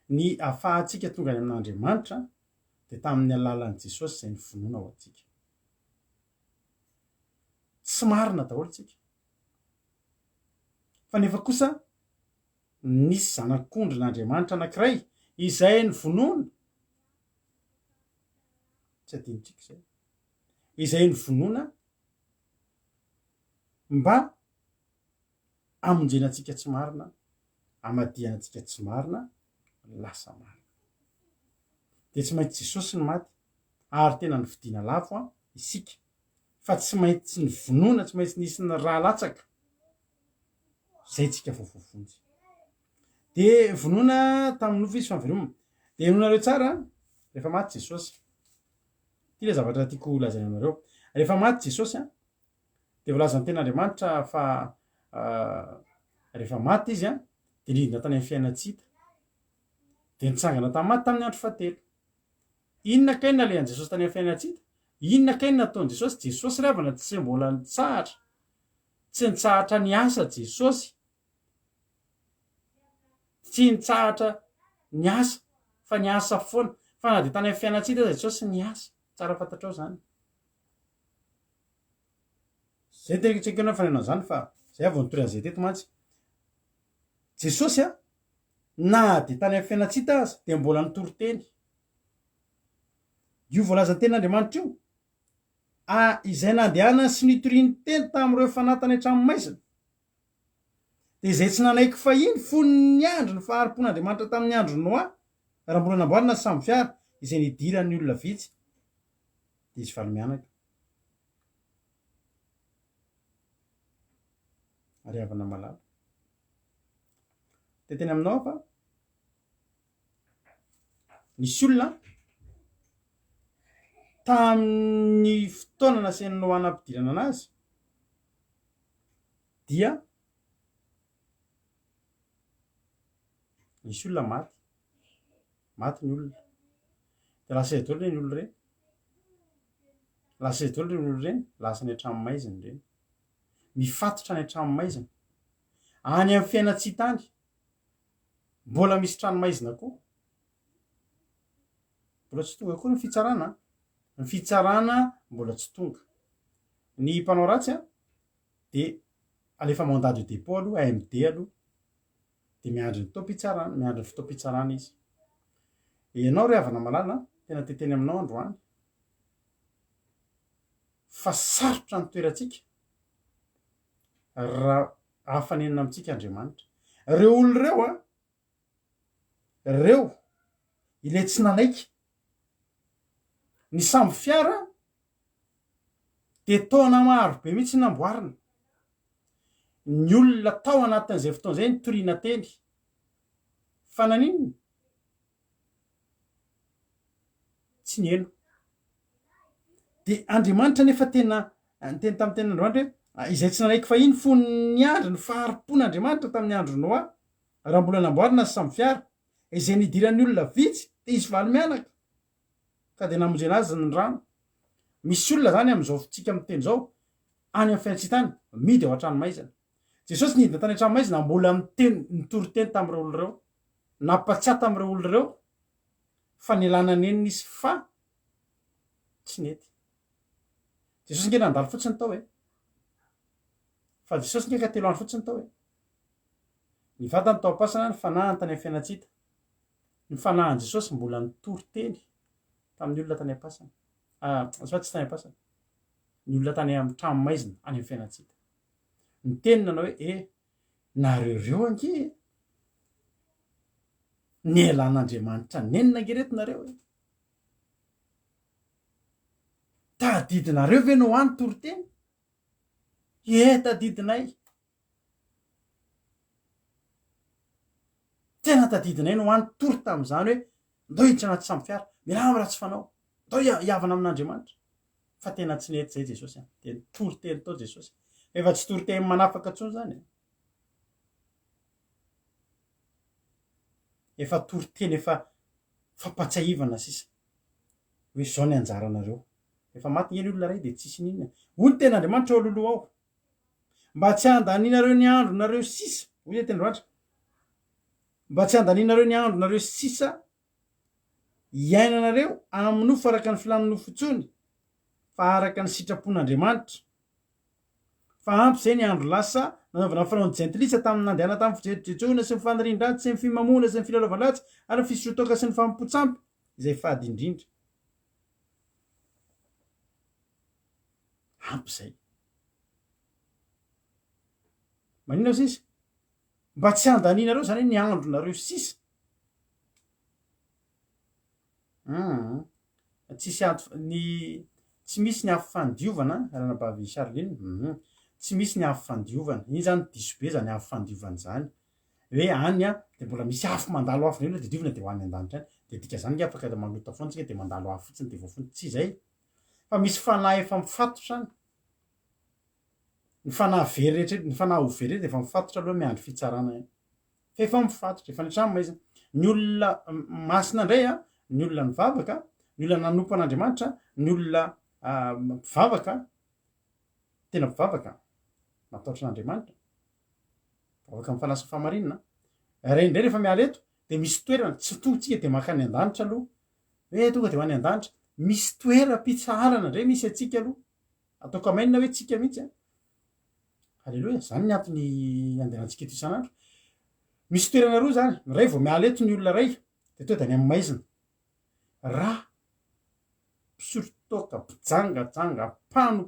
ny ahafahantsika tonga any amin'Andriamanitra de tamin'ny alalan'i Jesosy zay ny vonoana ho atsika tsy marina daholo tsika fa nefa kosa nisy zanak'ondrin'Andriamanitra anankiray izay ny vonoana tsy adinotsika zay izay ny vonoana mba amonjena atsika tsy marina amadiana atsika tsy marina lasa marina de tsy maintsy Jesosy ny maty ary tena ny fidiana lafo isika fa tsy maintsy ny vonoana tsy maintsy nisy ny raha latsaka zay tsika voavofonjy de vonoana tamin'ny nofo izy fahavelomana de nonareo tsara rehefa maty Jesosy ty le zavatra tiako lazaina anareo rehefa maty Jesosy de voalaza ny ten'Andriamanitra fa rehefa maty izy de nidina tany amin'ny fiainatsita de nitsangana tamin'ny maty tamin'ny andro fahatelo inona kainy nalehan'i Jesosy tany amin'ny fiainatsita inona kainy nataon'i Jesosy Jesosy ravana tsy mbola nitsahatra tsy nitsahatra ny asa Jesosy tsy nitsahatra ny asa fa ny asa foana fa na de tany amin'ny fiainatsita aza Jesosy ny asa tsara fantatrao zany zay tekitsika na fanenao zany fa zay avy nitorian'izay teto mantsy Jesosy na de tany amin'ny fiainatsita aza de mbola nitory-teny io voalaza ten'Andriamanitra io izay nandehana sy nitoriany teny tamin'ireo fanatany an-tranomaizina de izay tsy nanaiky fahiny fon'ny andro ny faharimpon'Andriamanitra tamin'ny andro Noa raha mbola namboarina samby fiara izay nidiran'ny olona vitsy de izy valy-mianaka ary havana malala de teny aminao fa nisy olona tamin'ny fotoana nasian'ny Noa nampidirana anazy dia nisy olona maty ny olona de lasa daholo reny olona reny lasa daholo reny olona reny lasa ny an-tranomaizina reny mifatotra ny an-tranomaizina any amin'ny fiainatsita any mbola misy tranomaizina koa mbola tsy tonga koa ny fitsarana mbola tsy tonga ny mpanao ratsy de alefa mandady io dépôt aloha AMD aloha de miandry ny fotoam-pitsarana miandry ny fotoam-pitsarana izy ianao ry havana malala tena teteny aminao androany fa sarotra ny toerantsika raha hafanenina amintsika Andriamanitra reo olona reo ilay tsy nanaiky ny samby fiara de taona maro be mihitsy namboarina ny olona tao anatin'izay fotoana zay nitoriana teny fa naninona tsy nieno de Andriamanitra nefa tena teny tamin'ny ten'Andriamanitra hoe izay tsy nanaiky fahiny fon'ny andro ny faharimpon'Andriamanitra tamin'ny andro Noa raha mbola namboarina samby fiara izay nidiran'ny olona vitsy de izy valy-mianaka ka de namonjena azy ny rano misy olona zany amin'izao fitsika amin'ny teny zao any amin'ny fiainatsita any midy ao an-tranomaizina Jesosy nidina tany an-tranomaizina mbola miteny nitory-teny tamin'ireo olona reo nampatsiahy tamin'ireo olona reo fa nialana neny nisy fa tsy nety Jesosy nge nandalo fotsiny tao fa Jesosy nge ka telo andro fotsiny tao ny vatany tao am-pasana ny fanahany tany amin'ny fiainatsita ny fanahany Jesosy mbola nitory-teny tamin'ny olona tany am-pasana fa tsy tany am-pasana ny olona tany amin'ny tranomaizina any amin'ny fiainatsita ny tenina anao hoe nareo ange ny elan'Andriamanitra nenina nge reto nareo tadidinareo ve no any tory-teny tadidinay tena tadidina eny ho any tory tamin'izany hoe ndao hiditra anaty samy fiara milamy raha tsy fanao ndao hiavana amin'andriamanitra fa tena tsy nety zay jesosy de tory teny tao jesosy efa tsy tory teny manafaka ntsony zany efa tory teny efa fampatsiahivana sisa hoe zao ny anjaranareo efa maty ny olona ray de tsisy ninona ony tena andriamanitra ao aloloha ao mba tsy andaninareo ny andronareo sisa hoy teny andriamanitra mba tsy andaninareo ny andronareo sisa iainanareo amin'ny nofo araka ny filany nofontsony fa araka ny sitrapon'andriamanitra fa ampy zay ny andro lasa nanaovana fanao ny jentilisa tamin'ny nandehana tamin'ny fijejojoina sy ny fanirindrantsy sy ny fimamona sy ny filalaovalatsy ary ny fisotoka sy ny fampotsampy izay fady indrindra ampy zay manina sisa mba tsy andaninareo zany ny andronareo sisa tsisy ny tsy misy ny afo fandiovana ranabavy Charline tsy misy ny afo fandiovana iny zany diso be zany afo fandiovana zany hoe any de mbola misy afo mandalo afo reny de diovina de hoany an-danitra any de dika zany nge afaka magnota foana tsika de mandalo afo fotsiny de voafony tsy zay fa misy fanahy efa mifatotra any ny fanahy very rehetra ny fanahy ho very de efa mifatotra aloha miandry fitsarana iny fa efa mifatotra efa nitrano maizina ny olona masina indray ny olona mivavaka ny olona nanompo an'andriamanitra ny olona mpivavaka tena mpivavaka matahotra an'andriamanitra mivavaka amin'ny fanasa famarinina reny indray rehefa miala eto de misy toerana tsy tontsika de makany an-danitra aloha hoe tonga de ho any an-danitra misy toeram-pitsarana indray misy atsika aloha ataoko amainina hoe tsika mihitsy Halleluja zany ny antony andehanantsika eto isan'andro misy toerana roa zany ny ray vao miala eto ny olona ray de tonga de any amin'ny maizina raha pisory-toaka mpijangajanga mpano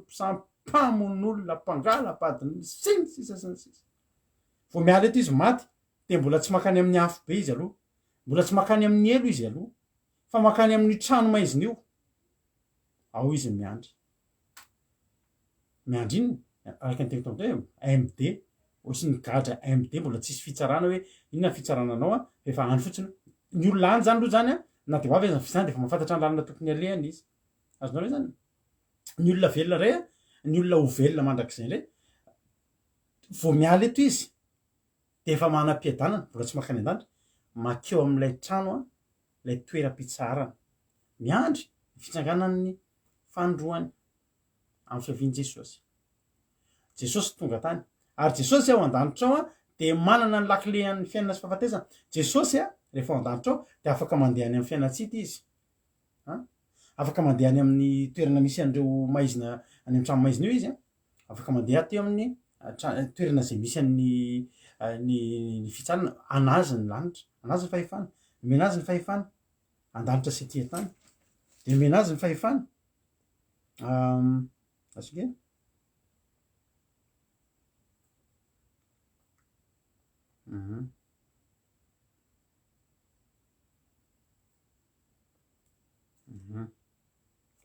mpamon'olona mpangala padiny sy ny sisa vao miala eto izy maty de mbola tsy makany amin'ny afo be izy aloha mbola tsy makany amin'ny elo izy aloha fa makany amin'ny trano maizina io ao izy miandry iny araka ny tegna hoe AMD sy ny gadra AMD mbola tsisy fitsarana hoe inona fitsarananao efa any fotsiny ny olona any zany aloha zany na de hoavy zany de efa mahafantatra ny lalana tokony alehany izy azonao hoe zany ny olona velona ray ny olona ho velona mandrak'izay ndray vao miala eto izy de efa manam-piadanana mbola tsy makany an-danitra makeo amin'ilay trano lay toeram-pitsarana miandry fitsanganan'ny fandroany amin'ny fiavian Jesosy Jesosy tonga tany ary Jesosy ao an-danitra ao de manana ny lakilehan'ny fiainana sy fahafatesana Jesosy rehefa ao an-danitra ao de afaka mandehany amin'ny fiainatsity izy afaka mandehany amin'ny toerana misy an'ireo maizina any amin'ny trano maizina io izy afaka mandeha aty amin'ny toerana zay misy ny fitsarana anazy ny lanitra anazy ny fahefana menazy ny fahefana an-danitra sy aty tany de menazy ny fahefana asike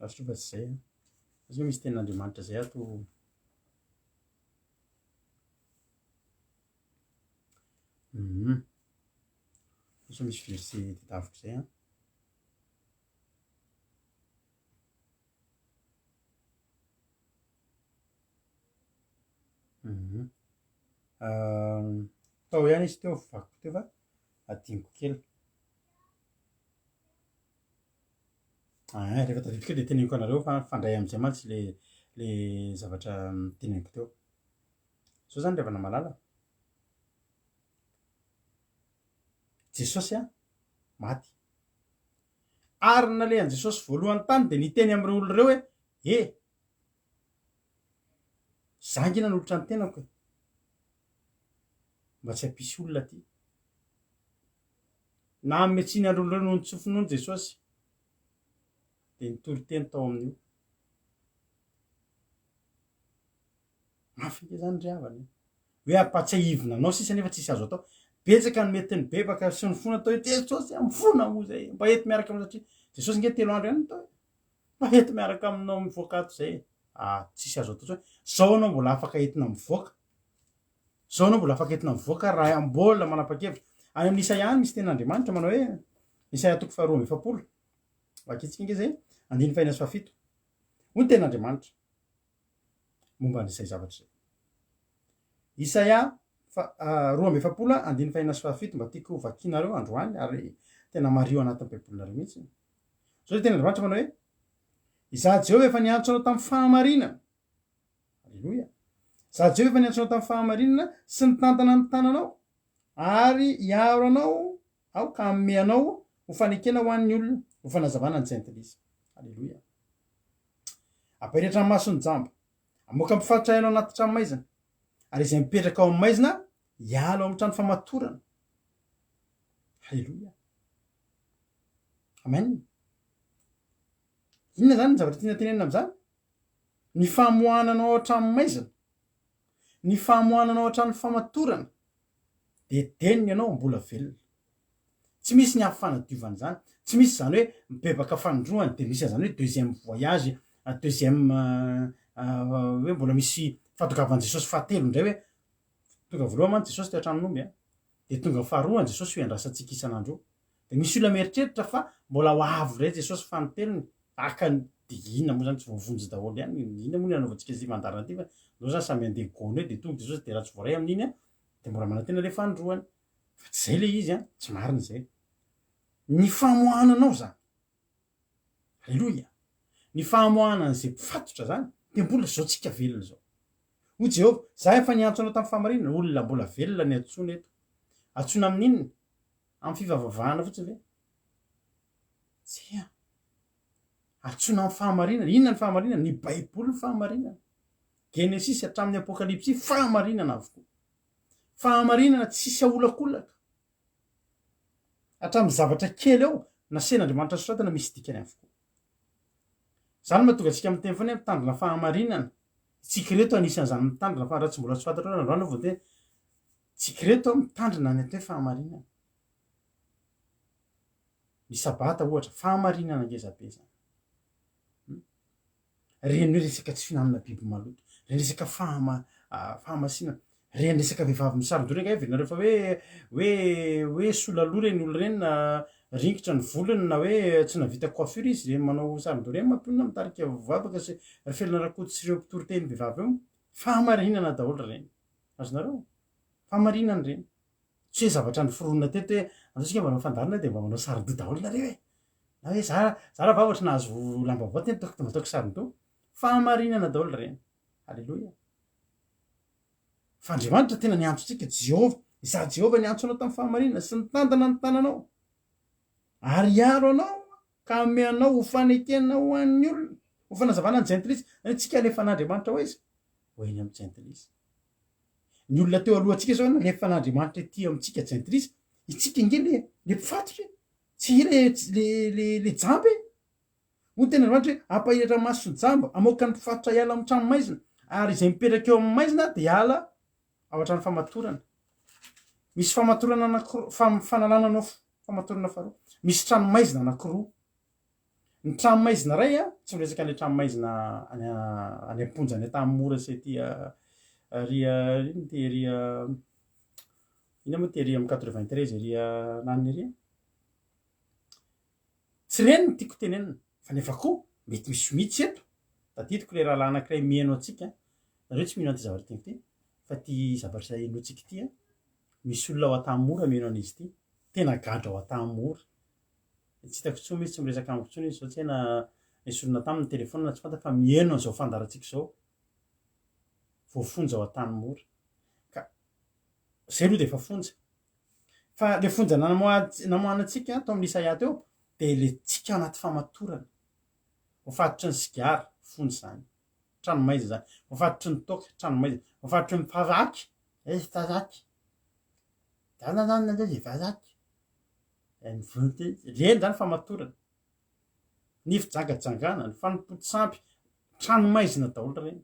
asotrofa tsy zay azy hoe misy tenin'andriamanitra zay ato so misy verse tadaviko zay tao ihany izy teo vakiko teo fa adiniko kely rehefa tadidiko kely de teneniko anareo fa fandray am'izay mantsy le zavatra teneniko teo so zany revana malala Jesosy maty ary nalehan Jesosy voalohany tany de niteny am'ireo olo reo hoe zangina nolotra ny tenako mba tsy hampisy olona ty na ametsiny androlo reo noho ny tsofinony Jesosy de nitory teny tao amin'io mafika zany ry havany hoe ampatsiahivina anao sisa nefa tsisy azo atao betsaka ny mety ny bebaka sy ny fona atao hoe Jesosy am'fona mo zay mba ety miaraka aminao satria Jesosy nge telo andro ihany tao mba ety miaraka aminao mivoaka ato zay tsisy azo atao zao anao mbola afaka entina mivoaka zao anao mbola afaka entina mivoaka raha mbola manapa-kevitra any amin'ny Isaia misy ten'Andriamanitra manao hoe Isaia 2:7 vakitsika inge zay 5:7 hoy ten'Andriamanitra momba an'izay zavatra zay. Isaia 2:7 mba tiako vakianareo androany ary tena mario anatin'ny baibolinareo mihitsy. Zao ten'Andriamanitra manao hoe izaho Jehova efa niantso anao tamin'ny fahamarinana. Halleloia. Izaho Jehova efa niantso anao tamin'ny fahamarinana sy nitantana ny tananao ary hiaro anao aho ka hanome anao ho fanekena ho an'ny olona ho fanazavana ny jentilisa. Halleloia. Ampahiratra ny mason'ny jamba, amoaka mpifaritra hainao anaty tranomaizina, ary izay mipetraka ao amin'ny maizina hiala ao amin'ny trano famatorana. Halleloia. Amen. Inona zany ny zavatra tiana tenenina amin'izany? Ny famohanana ao an-tranomaizina, ny famohanana ao an-trano famatorana dia teniny ianao mbola velona. Tsy misy ny hafanadiovana zany, tsy misy zany hoe mibebaka fanondroany dia misy zany hoe deuxième voyage, deuxième hoe mbola misy fatogavan'i Jesosy fahatelo indray hoe tonga voalohany mantsy Jesosy teo an-tranomby dia tonga faharoany Jesosy ho andrasantsika isan'andro. Dia misy olona mieritreritra fa mbola ho avo ray Jesosy fanotelony aka dia inona moa zany tsy voavonjy daholo ihany, inona moa ny anaovantsika izy mandarina ty fa zao zany samy andeha gony hoe dia tonga Jesosy dia raha tsy voaray amin'iny dia mbola manantena le fanondroany. Fa tsy zay le izy tsy marina zay. Ny famohananao zany. Halleloia. Ny famohanana zay mpifatotra zany dia mbola zao tsika velona zao. Hoy Jehova, za efa niantso anao tamin'ny fahamarinana, olona mbola velona ny antsoina eto. Antsoina amin'inona? Amin'ny fivavavahana fotsiny ve? Tsia. Antsoina amin'ny fahamarinana. Inona ny fahamarinana? Ny baiboly ny fahamarinana. Genesis hatramin'ny apokalipsy fahamarinana avokoa. Fahamarinana tsisy aholakolaka. Hatramin'ny zavatra kely ao nasen'Andriamanitra soratana misy dikany avokoa. Zany mahatonga antsika miteny foana hoe mitandrina fahamarinana. Tsika reto anisan'izany mitandrina fa raha tsy mbola tsy fantatra hoe androany vao dia tsika reto mitandrina ny atao hoe fahamarinana. Ny sabata ohatra fahamarinana ngezabe zany. Reny hoe resaka tsy finanana biby maloto, reny resaka fahamasinana, reny resaka vehivavy misaron-doha reny averina rehefa hoe sola loha reny olo reny na ringitra ny volony na hoe tsy navita coiffure izy reny manao saron-doha reny mampionina mitarika vavaka sy refelina rakoto sy ireo mpitoroteny vehivavy eo fahamarinana daholo reny. Azonareo? Fahamarinana reny. Tsy hoe zavatra ny foronina teto hoe antsika mba fandarina dia mba manao saron-doha daholo nareo e. Na hoe za raha vavatra nahazo lamba boaty mataoko saron-doha. Fahamarinana daholo reny. Halleloia. Fa Andriamanitra tena niantso tsika Jehova, izaho Jehova niantso anao tamin'ny fahamarinana sy nitantana ny tananao ary hiaro anao ka hanome anao ho fanekena ho an'ny olona ho fanazavana ny jentilisa. Tsika alefa n'Andriamanitra ho izy ho eny amin'ny jentilisa. Ny olona teo alohantsika zao alefa n'Andriamanitra ety amintsika jentilisa, itsika inge le mpifatotra tsy le jamby. Hoy ten'Andriamanitra hoe ampahiratra ny maso sy ny jamba, amoaka ny mpifatrotra hiala amin'ny tranomaizina ary izay mipetraka eo amin'ny maizina dia hiala ao an-trano famatorana. Misy famatorana anankiroa, fanalana anao famatorana faharoa. Misy tranomaizina anankiroa. Ny tranomaizina iray tsy miresaka an'ilay tranomaizina any am-ponja any Antanimora sy aty ina moa ty ry amin'ny 93 ry naniny ry. Tsy reny ny tiako tenenina fa nefa koa mety misy mihitsy eto. Tadidiko le rahalahy anankiray mihaino antsika. Nareo tsy mino an'ity zavatra teniko ty fa ty zavatra haino antsika ity misy olona ao Antanimora mihaino an'izy ity. Tena gadra ao Antanimora. Tsy hitako intsony misy tsy miresaka amiko intsony izy satria nisy olona tamin'ny telefônina tsy fantako fa mihaino an'izao fandarantsika zao. Voafonja ao Antanimora. Ka zay aloha dia efa fonja. Fa le fonja namoahana antsika tao amin'ny Isaia teo dia le tsika anaty famatorana. Voafatotry ny sigara fonja zany. Tranomaizina zany. Voafatotry ny toaka tranomaizina. Voafatotry ny mpavaky tazaky. Zany vazaky. Reny zany famatorana. Ny fijangajangana, ny fanompotosampy, tranomaizina daholo reny.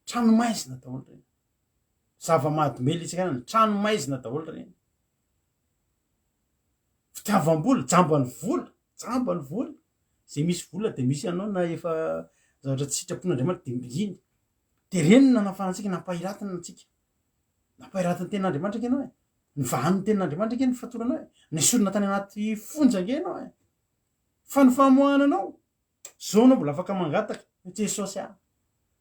Tranomaizina daholo reny. Zava-mahadomely isaka ny tranomaizina daholo reny. Fitiavam-bola, jambany vola. Zay misy vola dia misy anao na efa zavatra tsy sitrapon'Andriamanitra dia iny. Dia reny no nanafahantsika nampahiratana antsika. Nampahiratana ten'Andriamanitra ianao e. ny vahany tenin'andriamanitra ke ny fatoranao ny sorona tany anaty fonjaka ianao fa ny famohananao zao anao mbola afaka mangataka jesosy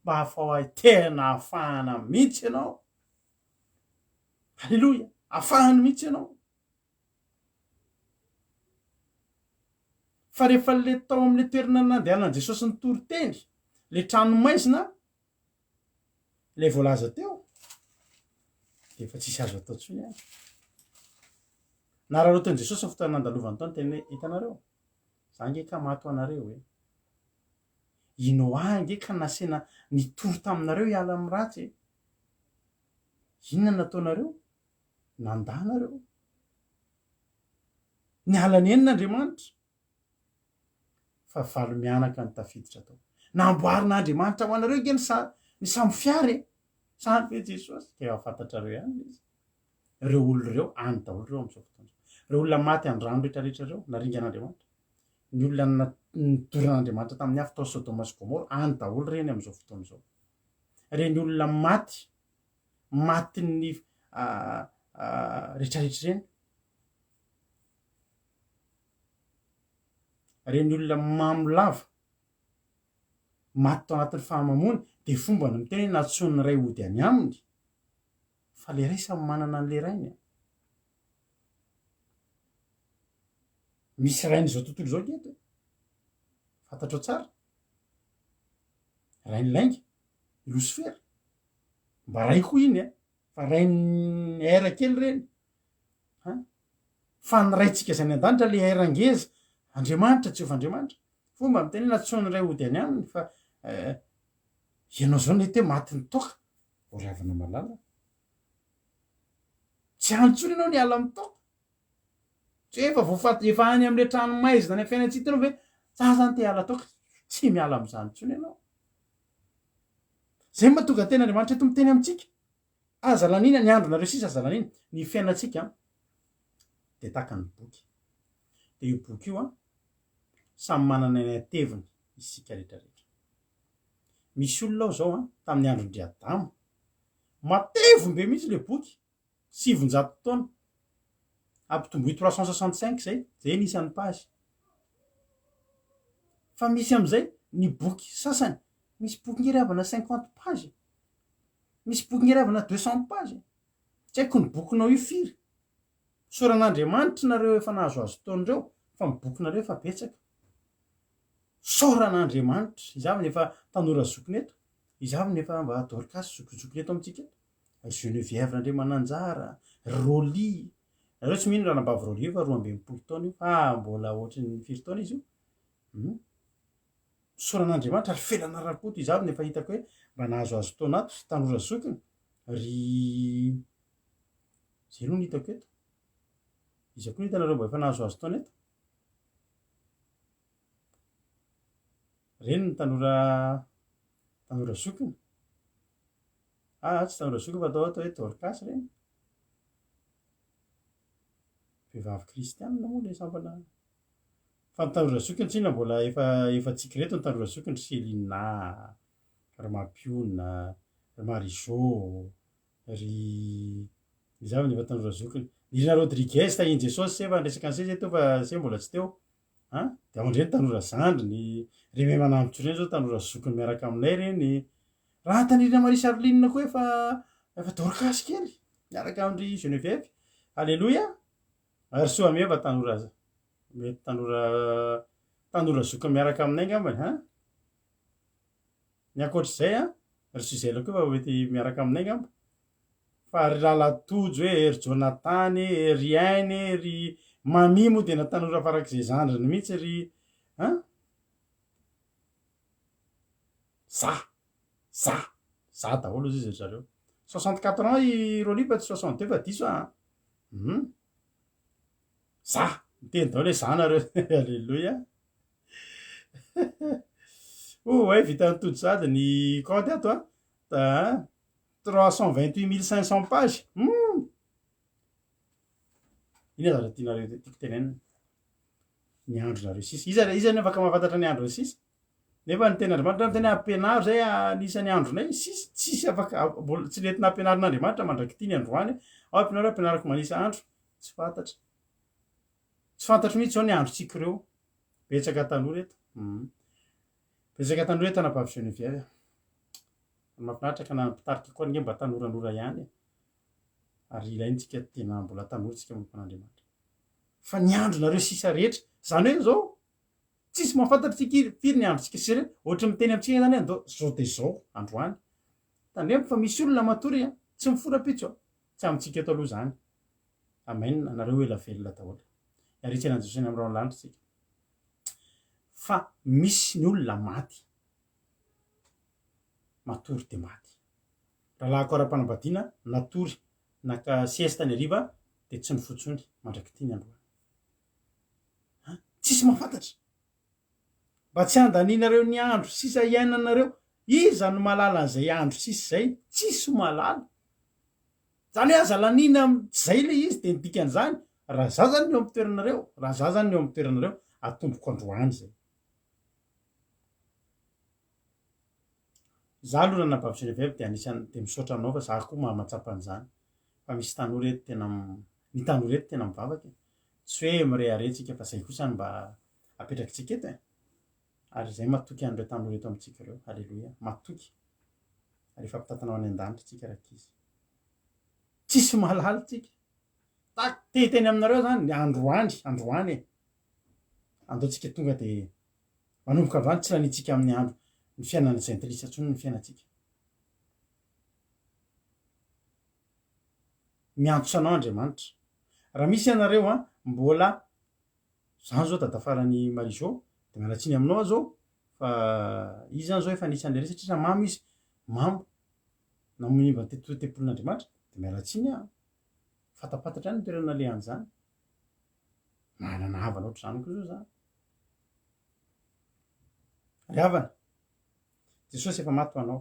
mba hafao ahy tena afahana mihitsy ianao halleloia afahany mihitsy ianao fa rehefa le tao am'le toerana nandehanan jesosy ny tory teny le trano maizina le voalaza teo de efa tsisy azo atao tsony na raha roatany jesosy fotoana nandalovany tao ny teny hoe hitanareo za nge ka mato anareo hoe ino ange ka nasena nitory taminareo hiala amy ratsy inona nataonareo nandanareo ny alany enin'andriamanitra fa valo mianaka ny tafiditra tao namboarin'andriamanitra ho anareo ge ny samy fiary samy hoe jesosy ke afantatrareo ihany izy reo olo reo any daholo reo am'izao fotoana reo olona maty andrano rehetrarehetra reo naringan'andriamanitra ny olona nidoran'andriamanitra tamin'ny afo tao sodoma sy gomora any daholo reny am'izao fotoana izao reny olona maty ny rehetrarehetra reny reny olona mamolava maty tao anatin'ny fahamamony de fomba ny miteny natson'ny ray ody any aminy fa le ray samy manana an'le rainy misy rainy zao tontolo zao keto fantatro tsara rainy lainga losifera mba ray koa iny fa rainy aira kely reny fa ny raintsika zany an-danitra le airangeza andriamanitra tsy eofaandriamanitra fomba miteny natsony ray ody any aminy fa ianao zao nety hoe maty ny toka oravana malala tsy antsony ianao ny ala am'toka tsy efa voafaty efa any am'le trano maizina ny fiainantsika itanao hoe za zany te ala toka tsy miala am'izany tsony ianao zay mahatonga tena andriamanitra eto miteny amitsika aza lanina ny andronareo sisa aza lanina ny fiainatsika de taka ny boky de io boky io samy manana ny ateviny isika rehetrarehetra misy olona ao zao tamin'ny androndry adamo matevombe mihitsy le boky 700 taona ampitomboy 365 zay nisan'ny page fa misy am'izay ny boky sasany misy boky ngeravana 50 page misy boky ngeravana 200 page tsy haiko ny bokinao io firy soran'andriamanitra nareo efa nahazoazo taonireo fa mibokinareo efa betsaka soran'andriamanitra izavy efa tanora zokiny eto izavy efa mba dorcas zokizokiny eto amitsika eto Geneviève ndre mananjara Roly nareo tsy mino raha nambavy Roly fa 12 taona io fa mbola ohatrany 4 taona izy io soran'andriamanitra ary felana rapoto izavy efa hitako hoe mba nahazoazo taona ato tanora zokiny ry zay no hitako eto izy koa hitanareo mba efa nahazoazo taona eto reny ny tanora zokiny tsy tanora zokiny fa atao hoe Dorcas reny vehivavy kristianina moa le sambana fa ny tanora zokiny tsina mbola efa tsika reto ny tanora zokiny Selina ry Mapiona ry Marizô ry izavy efa tanora zokiny Nirina Rodriguez tahiny jesosy efa nresaka an'izay zay teo fa zay mbola tsy teo de ao ndreny tanora zandriny reme manamotro reny zao tanora zokiny miaraka aminay reny raha tanirina Marie Charline koa efa Dorcas kely miaraka amindry Geneviève alleloia ary soa meva tanora mety tanora zokiny miaraka aminay ngambany ny akoatr'izay ry Suzela koa fa mety miaraka aminay ngamba fa ry Lalatojo hoe ry Jonathan ry Aine ry Mami moa de na tanora farak'izay zandriny mihitsy ry za daholo izy zareo 64 ans i Roly fa tsy 62 fa diso za miteny daholo hoe za nareo alleloia hay vita nytody sady ny code ato 328 500 page iny aza raha tianareo tiako tenenina ny andronareo sisa iza ny afaka mahafantatra ny androny sisa nefa ny ten'andriamanitra tena ampianaro zay anisan'ny andronay tsisy afaka tsy nentina ampianarin'andriamanitra mandraky ty ny androany ao ampianareo ampianarako manisa andro tsy fantatry mihitsy zao ny androtsika reo betsaka tanora eto betsaka tanora eto anapaviseony viavy mafinaritra ka nampitariky koa nge mba tanoranora ihany ary ilaintsika tena mbola tanoratsika mompan'andriamanitra fa ny andronareo sisa rehetra zany hoe zao tsisy mahafantatry tsika firy ny androtsika sisa rehetra ohatra miteny amitsika zany zao de zao androany tandremo fa misy olona matory tsy miforapitso tsy amitsika eto aloha zany amen anareo ela velona daholo iaritsana jesosy ny am'rao lanitra fa misy ny olona maty matory de maty raha lahako ara-panambadiana natory naka siesta ny ariva de tsy nifotsony mandraky ty ny androany tsisy mahafantatra mba tsy andaninareo ny andro sisa iainanareo iza no malala an'izay andro sisy zay tsisy malala zany hoe aza lanina zay le izy de nidikan'izany raha za zany eo am'toeranareo raha za zany eo am'toeranareo atomboko androany zay za aloha nanapaviseny vavy de anisany de misaotra aminao fa za koa mahamatsapa an'izany fa misy tanora eto tena ny tanora eto tena mivavaky tsy hoe mireharetsika fa zay kosa ny mba apetraky tsika eto ary zay matoky an'ireo tanora eto amitsika reo halleloia matoky ary efa mpitantanao any an-danitra tsika rakizy tsisy mahalala tsika teteny aminareo zany androany andoatsika tonga de manomboka androany tsy lanitsika amin'ny andro ny fiainana zay ntelisatsono ny fiainatsika miantsosanao andriamanitra raha misy ianareo mbola zany zao tadafarany marizô de mialatsiny aminao zao fa izy zany zao efa nisan'le re satria mamy izy mambo namonimba tetepolon'andriamanitra de mialatsiny fatapatatra any toerana le an'zany manana havana ohatry zany koa zao zany ry havana jesosy efa maty ho anao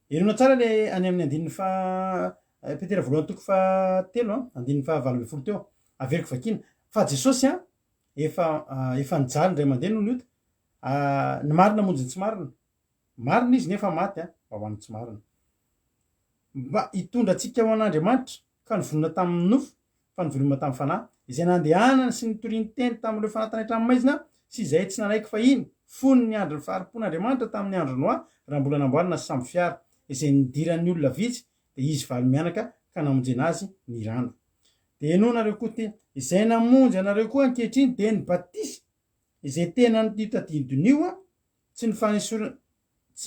enona tsara le any amin'ny andininy fa petera voalohany toko fa telo andininy fa valo amby folo teo averiko vakina fa jesosy efa nijaly ndray mandeha noho ny ota ny marina monjy ny tsy marina izy nefa maty mba ho an'ny tsy marina mba hitondra atsika ho an'andriamanitra ka nivonona tamin'ny nofo fa nivoloma tamin'ny fanahy izay nandehanana sy nitoriany teny tamin'ireo fanatanatra amin'ny maizina sy izay tsy nanaiky fa iny fony ny andro ny faharimpon'andriamanitra tamin'ny andro noa raha mbola namboarina sy samby fiara izay nidiran'ny olona vitsy de izy valo mianaka ka namonjena azy ny rano de eno nareo koa ty izay namonjy anareo koa ankehitriny de ny batisa izay tena nytadindonio tsy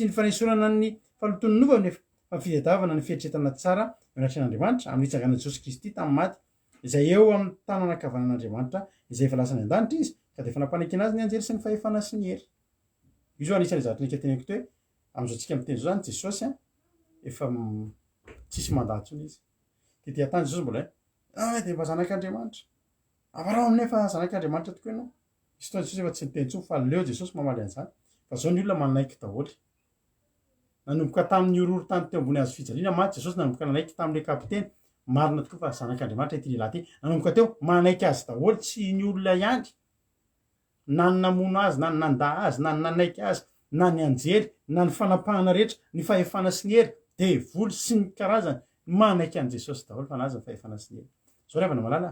ny fanesorana ny faloton'ny nova nefa fa fidadavana ny fietretana tsara mianatran'andriamanitra amin'ny itsangana jesosy kristy tamin'ny maty izay eo amin'ny tanana kavanan'andriamanitra izay efa lasany an-danitra izy ka de efa nampaneky azy ny anjery sy ny fahefana sy ny hery io zao anisan'ny zavatra niketeneko toe am'izao tsika miteny zao zany jesosy efa tsisy mandatsony izy de atany jesosy mbola de mba zanak'andriamanitra avarao aminay fa zanak'andriamanitra tokoa ianao izy toa jesosy efa tsy niteny tso fa leo jesosy mamaly an'izany fa zao ny olona manaiky daholy nanomboka tamin'ny ororo tany teo ambony azo fijaliana maty jesosy nanomboka nanaiky tam'le kapiteny marina tokoa fa zanak'andriamanitra ity lehilahy ty nanomboka teo manaiky azy daholy tsy ny olona ihany na ny namono azy na ny nanda azy na ny nanaiky azy na ny anjery na ny fanapahana rehetra ny fahefana sy ny hery de voly sy ny karazany manaiky an' jesosy daholo fa nazy ny fahefana sy ny hery zao revana malala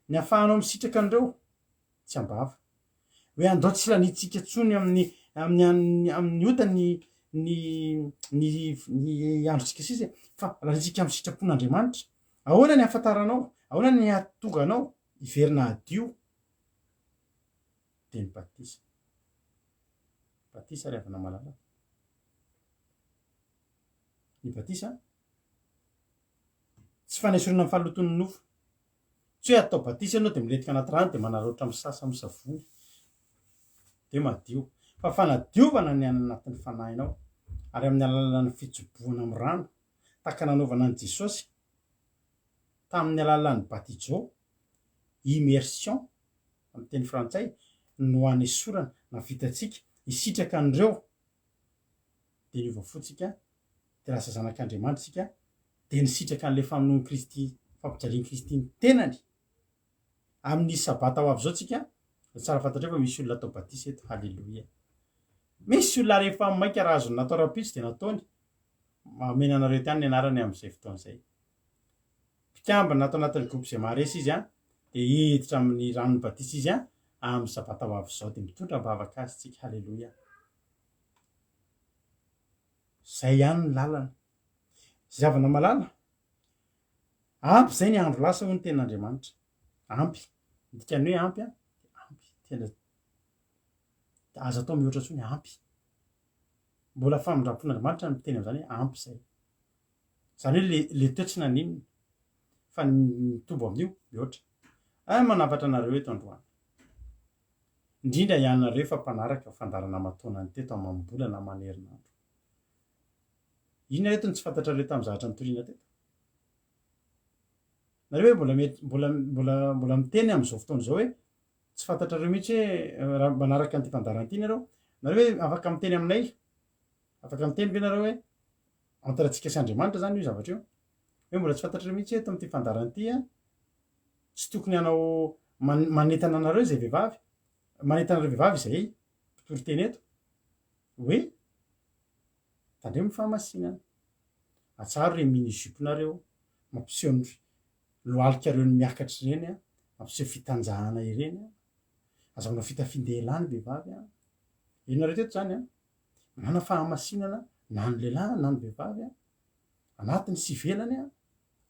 ny afahanao amisitraka an'ireo tsy ambava hoe andao tsy lanitsika tsony amin'ny ota ny androtsika sisy fa lanitsika amin'ny sitrapon'andriamanitra ahoana ny afantaranao ahoana ny atonganao iverina adio de ny batisa revana malala ny batisa tsy fanesorana amin'ny fahaloton'ny nofo tsy hoe atao batisa ianao de miletika anaty rano de manaroatra misasa misavoy de madio fa fanadiovana ny anatin'ny fanahinao ary amin'ny alalan'ny fitsoboana amin'ny rano taka nanaovana any jesosy tamin'ny alalan'ny batijo immersion amin'ny teny frantsay no anesorana na vitatsika isitraka an'ireo de niova fotsika de lasa zanak'andriamanitra tsika de nisitraka an'le famonoan'ny kristy fampijalian'ny kristy ny tenany amin'ny sabata ho avy zao tsika tsara fantatreo fa misy olona atao batisa eto halleloia misy olona rehefa maika raha azony natao rapitsy de nataony mamena anareo ty any ny anarany am'izay fotoan'izay mpikambana atao anatin'ny groupe zay maharesy izy a de hiditra amin'ny ranony badisa izy a amin'ny sabata ho avy zao de mitondra mbavaka azy tsika. Halleloia. Zay ihany ny lalana zavana malala ampy zay ny andro lasa ho ny ten'Andriamanitra ampy dikany hoe ampy a ampy tena azo atao mihoatra tsony ampy mbola famindrapon'Andriamanitra ny miteny am'zany hoe ampy zay zany hoe le toetsy naninona fa mitombo amin'io mihoatra manavatra anareo eto androany indrindra ihanareo fa mpanaraka fandarana mataonany teto amam-bolana manerinandro. Inona reto ny tsy fantatrareo tamin'ny zavatra nitoriana teto nareo hoe mbola miteny am'izao fotoana zao hoe tsy fantatrareo mihitsy hoe raha manaraka an'ity fandarana ity nareo nareo hoe afaka miteny aminay afaka miteny ve nareo hoe antarantsika sy Andriamanitra zany io zavatra io hoe mbola tsy fantatrareo mihitsy eto am'ity fandarana ity a tsy tokony hanao manentana anareo zay vehivavy manentana nareo vehivavy izay mpitory teny eto hoe tandremo fahamasinana atsaro re mini ziponareo mampiseho ny loalikareo ny miakatra ireny a mampiseho fitanjahana ireny a azahoana fitafindehilahy ny vehivavy a inonareo teto zany a manana fahamasinana na ny lehilahy na ny vehivavy a anatiny sy ivelany a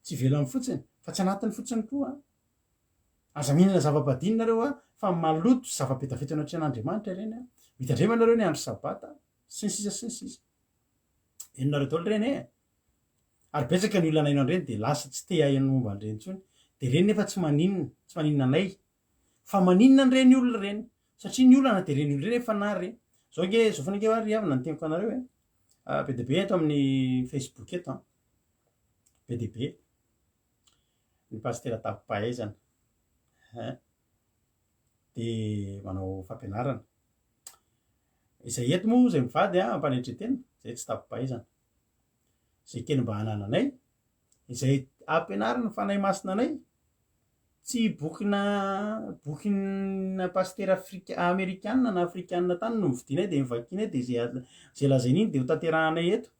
tsy ivelany fotsiny fa tsy anatiny fotsiny koa aza mihinana zava-badiny nareo a fa maloto zava-betaveta ao anatrehan'Andriamanitra ireny a mitandrema nareo ny andro sabata sy ny sisa sy ny sisa inonareo daholo reny ary betsaka ny olona naino an'ireny de lasa tsy te hainy momba an'ireny intsony de reny nefa tsy maninona anay fa maninona an'ireny olona reny satria ny olana de reny olona reny efa nary reny zao nge zao fana nge ry avina ny teniko anareo be de be eto amin'ny Facebook eto be de be ny pastera tapipahaizana de manao fampianarana izay eto moa zay mivady ampanetretena zay tsy tapipahaizana zay kely mba hanananay izay ampianarana fanahy masina anay tsy bokina pastera amerikanina na afrikanina tany no mividinay de mivakinay de zay lazain'iny de ho tanterahanay eto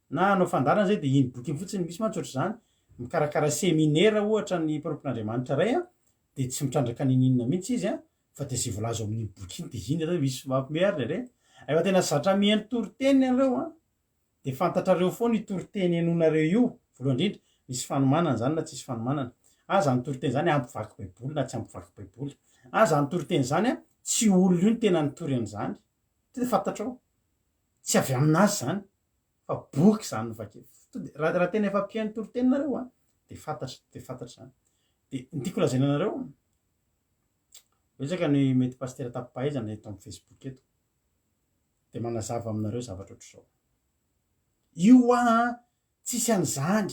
na anao fandarana zay de iny boky iny fotsiny misy mantsy ohatr' zany mikarakara seminaire ohatra ny mpampian'Andriamanitra ray a de tsy mitrandraka nininona mihitsy izy a fa de zay voalaza amin'ny boky iny de iny zao misy mampimearina re efa tena zatra mihaino toriteny anareo a de fantatrareo foana ny toriteny enonareo io voalohany indrindra misy fanomanana zany na tsisy fanomanana aza ny toriteny zany ampivaky baiboly na tsy ampivaky baiboly aza ny toriteny zany a tsy olona io ny tena nitory an'izany de fantatrao tsy avy aminazy zany fa boky zany vaky raha tena efa mpihaino toriteny nareo a de fantatra zany de nytiako lazaina anareo betsaka ny mety pastera tapipahaizana eto amin'ny Facebook eto de manazava aminareo zavatra ohatr' zao io a tsisy an'izany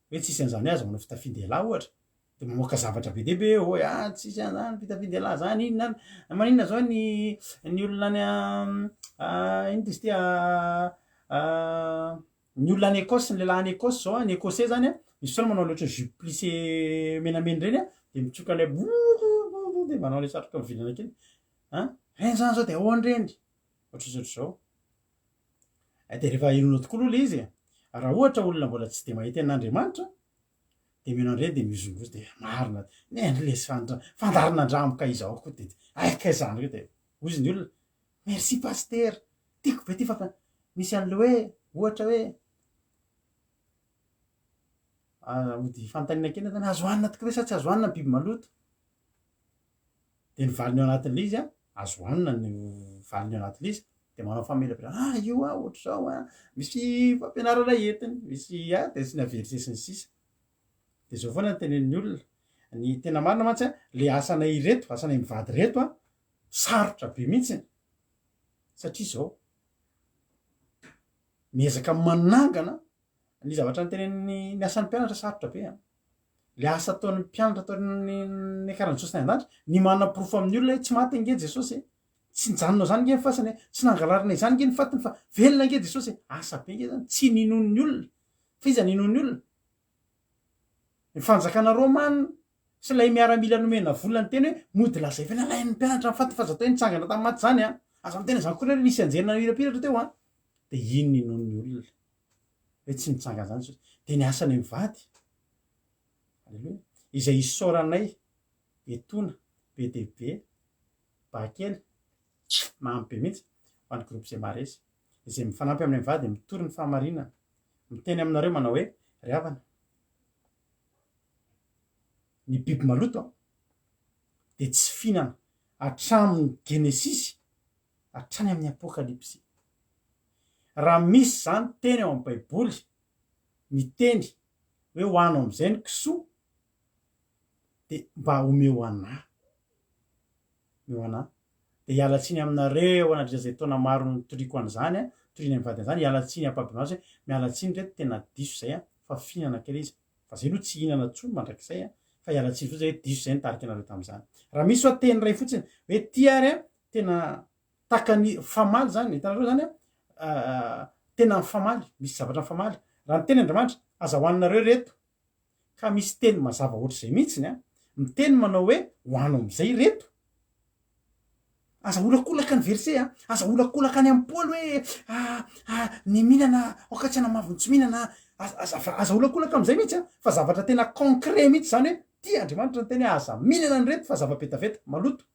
hoe tsisy an'izany aza manao fitafindelahy ohatra de mamoaka zavatra be debe hoe tsisy an'izany fitafindelahy zany inona maninona zao ny olona iny dizy ty ny olona any Ekosy ny lehilahy any Ekosy zao ny Ekosais zany a misy fotoana manao loatra jupe plissé menamena reny a de mitsoka an'ilay de manao le satroka mivilana kely reny zany zao de ahoan'ireny ohatr'izao de rehefa inoana tokoa aloha le izy raha ohatra olona mbola tsy de mahita an'Andriamanitra de mino an'ireny de mizongozy de marina nendrilesy fandarinandramoka izao koa de aika izany ko de ozy ny olona merci paster tiako be ty fa misy an'le hoe ohatra hoe ody fantanina kely tany azo hanina tokoa ve sa tsy azo hanina ny biby maloto de ny valiny ao anatin'le izy a azo hanina ny valiny ao anatin'le izy de manao famelabela io ohatra zao misy fampianarana entiny misy de sy naverse sy ny sisa de zao foana ny tenen'ny olona ny tena marina mantsy le asanay reto asanay mivady reto sarotra be mihitsy satria zao miezaka manangana ny zavatra ny tenen'ny ny asan'ny mpianatra sarotra be le asa ataon'ny mpianatra ataon'ny akaran'ny Jesosy ny an-danitra ny manana porofo amin'ny olona tsy maty nge Jesosy tsy nijanonao zany nge ny fasany tsy nangalarina izany nge ny fatiny fa velona nge Jesosy asa be nge zany tsy ninon'ny olona fa iza ninon'ny olona ny fanjakana romana sy lay miaramila nomena volana teny hoe mody lazay fa nalain'ny mpianatra ny fatiny fa zatao nitsangana tamin'ny maty zany aza mitena zany koa nisy anjerina irapiratra teo de ino ninon'ny olona hoe tsy nitsangana zany Jesosy. De ny asany mivady aleloia izay isaoranay etona be dehibe bakely mahampy be mihitsy ho an'ny groupe zay maresy izay mifanampy amin'ny mivady mitory ny fahamarinana miteny aminareo manao hoe ry havana ny biby maloto de tsy fihinana hatramin'ny genesisy hatrany amin'ny apokalipsy. Raha misy zany teny ao amin'ny baiboly miteny hoe hoanao am'izay ny kisoa de mba omeo anahy de hialatsiny aminareo anatria zay taona maro nitoriako an'izany toriany mivady an'izany hialatsiny ampabemasy hoe mialatsiny reto tena diso zay fa fihinana kely izy fa zay aloha tsy hihinana tsony mandrakizay fa hialatsiny fotsiny zay diso zay nitariky anareo tam'izany. Raha misy hoa teny ray fotsiny hoe ty ary tena takany famaly zany hitanareo zany tena mifamaly misy zavatra mifamaly raha ny teny Andriamanitra aza hoaninareo reto ka misy teny mazava ohatry zay mihitsiny miteny manao hoe hoanao am'izay reto aza olakolaka ny verset aza olakolaka any amin'ny Paoly hoe ny mihinana okatsy ana mavontsy mihinana aza olakolaka am'izay mihitsy fa zavatra tena concret mihitsy zany hoe ty Andriamanitra ny teny aza mihinana ny reto fa zava-betaveta maloto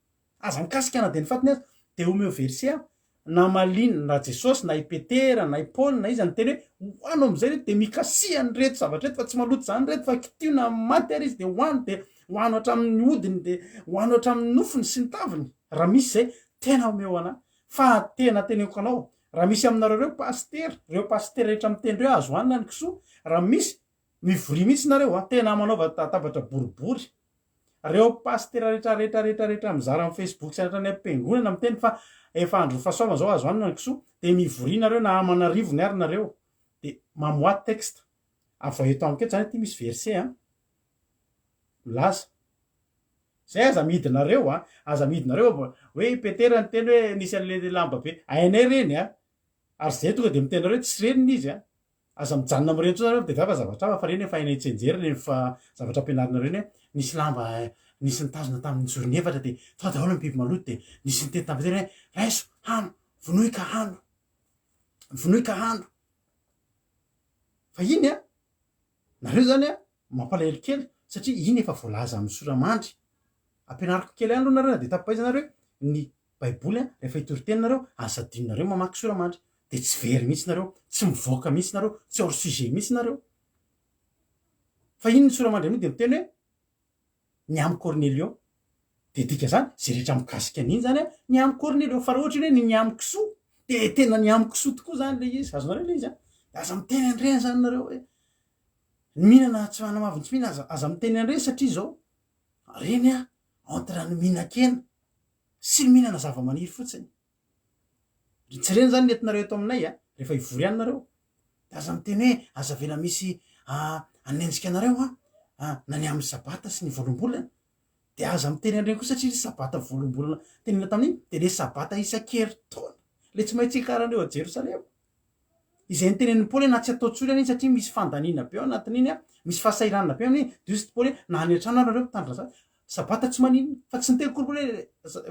aza mikasika ana de ny fatiny azy de omeo verset na maliny na Jesosy na i Petera na i Paoly na izy ny teny hoe hoanao am'izay reto de mikasia ny reto zavatra reto fa tsy maloto zany reto fa kitiona maty ary izy de hoano de hoano hatramin'ny hodiny de hoano hatramin'ny nofony sy ny taviny. Raha misy zay tena omeo anahy fa tena teneko anao raha misy aminareo reo paster rehetra miteny reo azo hoanina ny kisoa raha misy mivoria mihitsy nareo tena manaova tabatra boribory reo paster rehetra mizara amin'ny Facebook sy anatra ny ampiangonana miteny fa efa andro fahasoava zao azo hoanina ny kisoa de mivoria nareo na amanarivo ny ary nareo de mamoaty texte avao eto amiketo zany ty misy verset milaza zay aza midinareo aza midinareo hoe Petera ny teny hoe nisy an'le lamba be ainay reny ary zay tonga de miteny nareo tsy reniny izy aza mijanona am'reny tso nareo de vava zavatra fa reny efa ainay tsenjery reny fa zavatra ampianarinareo reny nisy lamba nisy nitazona tamin'ny jorony efatra de tonga daholo ny biby maloto de nisy niteny tamin'ny Petera hoe raiso hano vonoy ka hano fa iny nareo zany mampalahelo kely satria iny efa voalaza amin'ny soramandry ampianariko kely ihany aloha nareo de tapaizanareo ny baiboly rehefa hitory-teninareo aza dinareo mamaky soramandry de tsy very mihitsy nareo tsy mivoaka mihitsy nareo tsy hors sujet mihitsy nareo fa iny ny soramandry amin'iny de miteny hoe ny amy Cornelio de dika zany zay rehetra mikasika an'iny zany ny amy Cornelio fa raha ohatra hoe ny amy kisoa de tena ny amy kisoa tokoa zany le izy azonareo le izy de aza miteny andreny zany nareo hoe mihinana tsy manamavony tsy mihina aza miteny andreny satria zao reny entre ny mihinan-kena sy ny mihinana zava-maniry fotsiny tsy reny zany nentinareo eto aminay rehefa ivory any nareo de aza miteny hoe aza vela misy anenjika anareo na ny amin'ny sabata sy ny volombolana de aza miteny andreny koa satria sabata volombolana tenena tamin'iny de le sabata isan-keritaona le tsy maintsy hikarandreo a Jerosalema izay nitenen'ny Paoly na tsy atao tsory any satria misy fandanina be ao anatin'iny misy fahasairanana be amin'iny de izy Paoly na any an-trano nareo mitandra sabata tsy maninona fa tsy niteny kory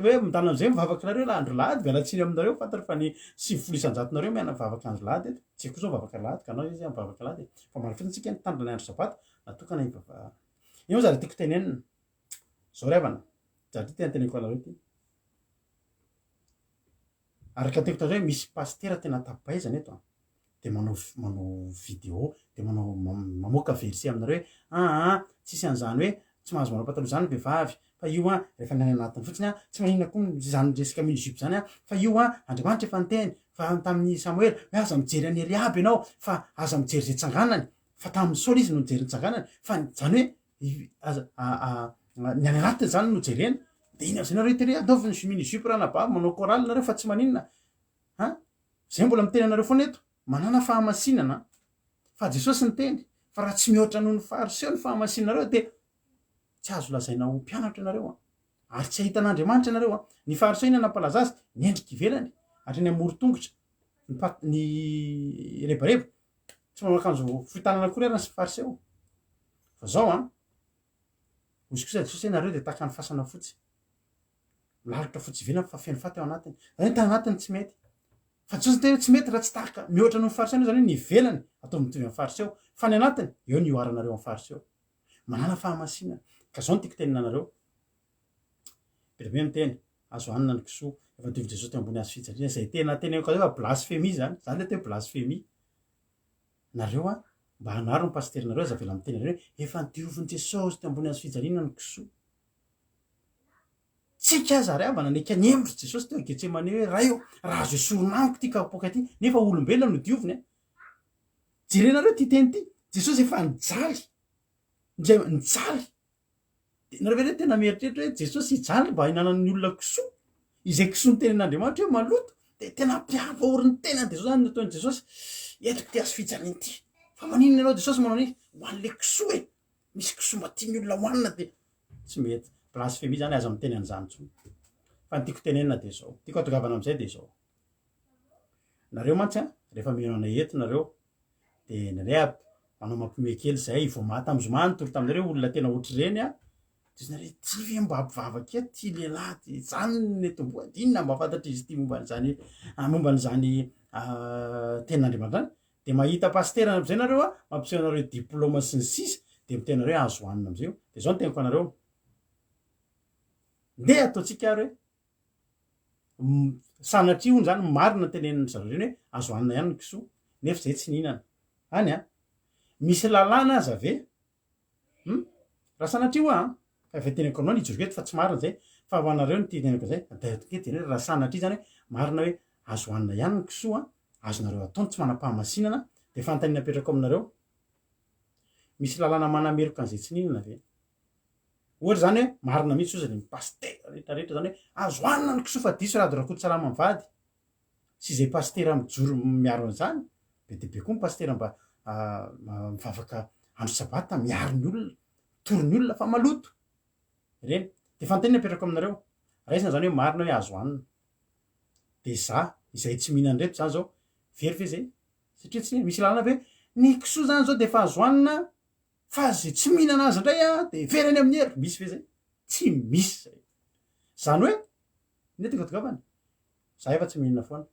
hoe mindalina am'izay mivavaky nareo la andro lahady vialatsiny aminareo fantatra fa ny 7 nareo miana mivavaky andro lahady eto tsy haiko zao mivavaky lahady ka anao izy mivavaky lahady fa maro fotsiny tsika nitandrina andro sabata natokana ivavaka io zary tiako tenenina zao revana zary ty tena teneniko anareo ty araka teko tao hoe misy pastera tena tapaizana eto de manao vidéo de manao mamoaka verset aminareo hoe tsisy an'izany hoe tsy mahazo manao pataloha zany vehivavy fa io rehefa ny any anatiny fotsiny tsy maninona koa zany resaka mille jupe zany fa io Andriamanitra efa niteny fa tamin'ny Samuel hoe aza mijery any Eliaby ianao fa aza mijery zay tsanganany fa tamin'ny Saoly izy no nijery ny tsanganany fa zany hoe ny any anatiny zany no jerena de iny am'zay nareo teny ataovy ny mille jupe raha nabavy manao choral nareo fa tsy maninona zay mbola miteny anareo foana eto manana fahamasinana fa Jesosy niteny fa raha tsy mihoatra noho ny fariseo ny fahamasinanareo de tsy azo lazaina ho mpianatra ianareo ary tsy ahitan'Andriamanitra ianareo ny fariseo iny nampalaza azy ny endrika ivelany ary ny amoro-tongotra ny rebareba tsy manao akanjo fitanana kory ary ny fariseo fa zao ozy kosa Jesosy nareo de tahaka ny fasana fotsy lalitra fotsy vilana fa feno faty ao anatiny zany tany anatiny tsy mety fa tsy tena tsy mety raha tsy tahaka mihoatra no mifaritra anao zany hoe nivelany atao mitovy amin'ny faritra eo fa ny anatiny eo ny oaranareo amin'ny faritra eo manana fahamasinana ka zao no tiako teninanareo berabe miteny azo anina ny kisoa efa nitovy Jesosy teo ambony hazo fijaliana zay tena teneniko zay fa blasphemie zany le teo blasphemie nareo a mba hanaro ny pasterinareo aza avela miteny nareo efa nidiovin'i Jesosy teo ambony hazo fijaliana ny kisoa tsika aza ary avana neka niembotra Jesosy teo Getsemane hoe raha azo esorinamiko ty kapoka ty nefa olombelona no dioviny a jerenareo ty teny ty Jesosy efa nijaly ndray nijaly nareo ve tena mieritreritra hoe Jesosy hijaly mba hinanan'ny olona kisoa izay kisoa ny tenen'Andriamanitra hoe maloto de tena mpiavaoriny tenany Jesosy zany nataony Jesosy etiko ty azo fijaliana ty fa maninona ianao Jesosy manao ny ho an'le kisoa e misy kisoa mba tiany olona hoanina de tsy mety blasphemie zany aza miteny an'izany tsony fa ny tiako tenenina de zao tiako atongavana am'izay de zao nareo mantsy a rehefa mihinana eto nareo de nareo manao mampimekely zay vao mata am'zoma nytoro taminareo olona tena ohatry reny a nareo ty ve mba ampivavaka eto ty lehilahy ty zany netomboa inona mba fantatra izy ty momban'zany ten'Andriamanitra zany de mahita pastera am'izay nareo a mampiseho anareo diplôma sy ny sisa de mitenareo azo hoanina am'zay de zao no tenako anareo ndeha ataotsika ary hoe sanatria hono zany marina teneniny zareo reny hoe azo hoanina ihany ny kisoa nefa zay tsy nihinana any a misy lalàna aza ve raha sanatria ho ka efa teneko anao nijory eto fa tsy marina zay fa ho anareo ny tenenako zay daetoketeny hoe raha sanatria zany hoe marina hoe azo hoanina ihany ny kisoa azonareo ataony tsy manam-pahamasinana de fanontaniana apetrako aminareo misy lalàna manameroka an'izay tsy nihinana ve ohatra zany hoe marina mihitsy ozy ny pastera rehetrarehetra zany hoe azo hoanina ny kisoa fa diso rady rakotry tsarama mivady sy izay pastera mijoro miaro an'izany be de be koa ny pastera mba mivavaka andro sabata miaro ny olona tory ny olona fa maloto reny de fanontaniana apetrako aminareo raisina zany hoe marina hoe azo hoanina de za izay tsy mihinana reto zany zao very fe zay satria tsy misy lalàna hoe ny kisoa zany zao de efa azo hoanina fa zay tsy mihinana azy indray a de very any amin'ny hery misy fe zay tsy misy zay zany hoe netiko atokavana za efa tsy mihinana foana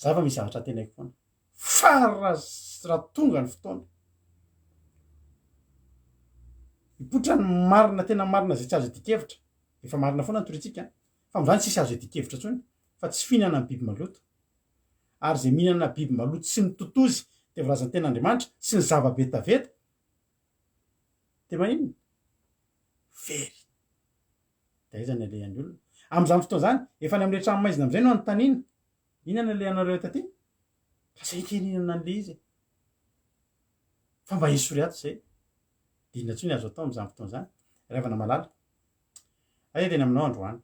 za efa misy zavatra tenaiko foana fa raha tonga ny fotoana ipotra ny marina tena marina zay tsy azo edikevitra efa marina foana nytoritsika fa mizany tsisy azo edikevitra tsony fa tsy fihinana ny biby maloto ary zay mihinana biby maloto sy ny totozy de volazany ten'Andriamanitra sy ny zava-betaveta de maninona very de aizany alehan'ny olona am'izany fotoana zany efa ny am'le tranomaizina am'izay no anontaniana inona le anareo taty fa zay teninana an'le izy fa mba hisory ato zay de inona tsony azo atao am'izany fotoana zany ravana malala ay teny aminao androany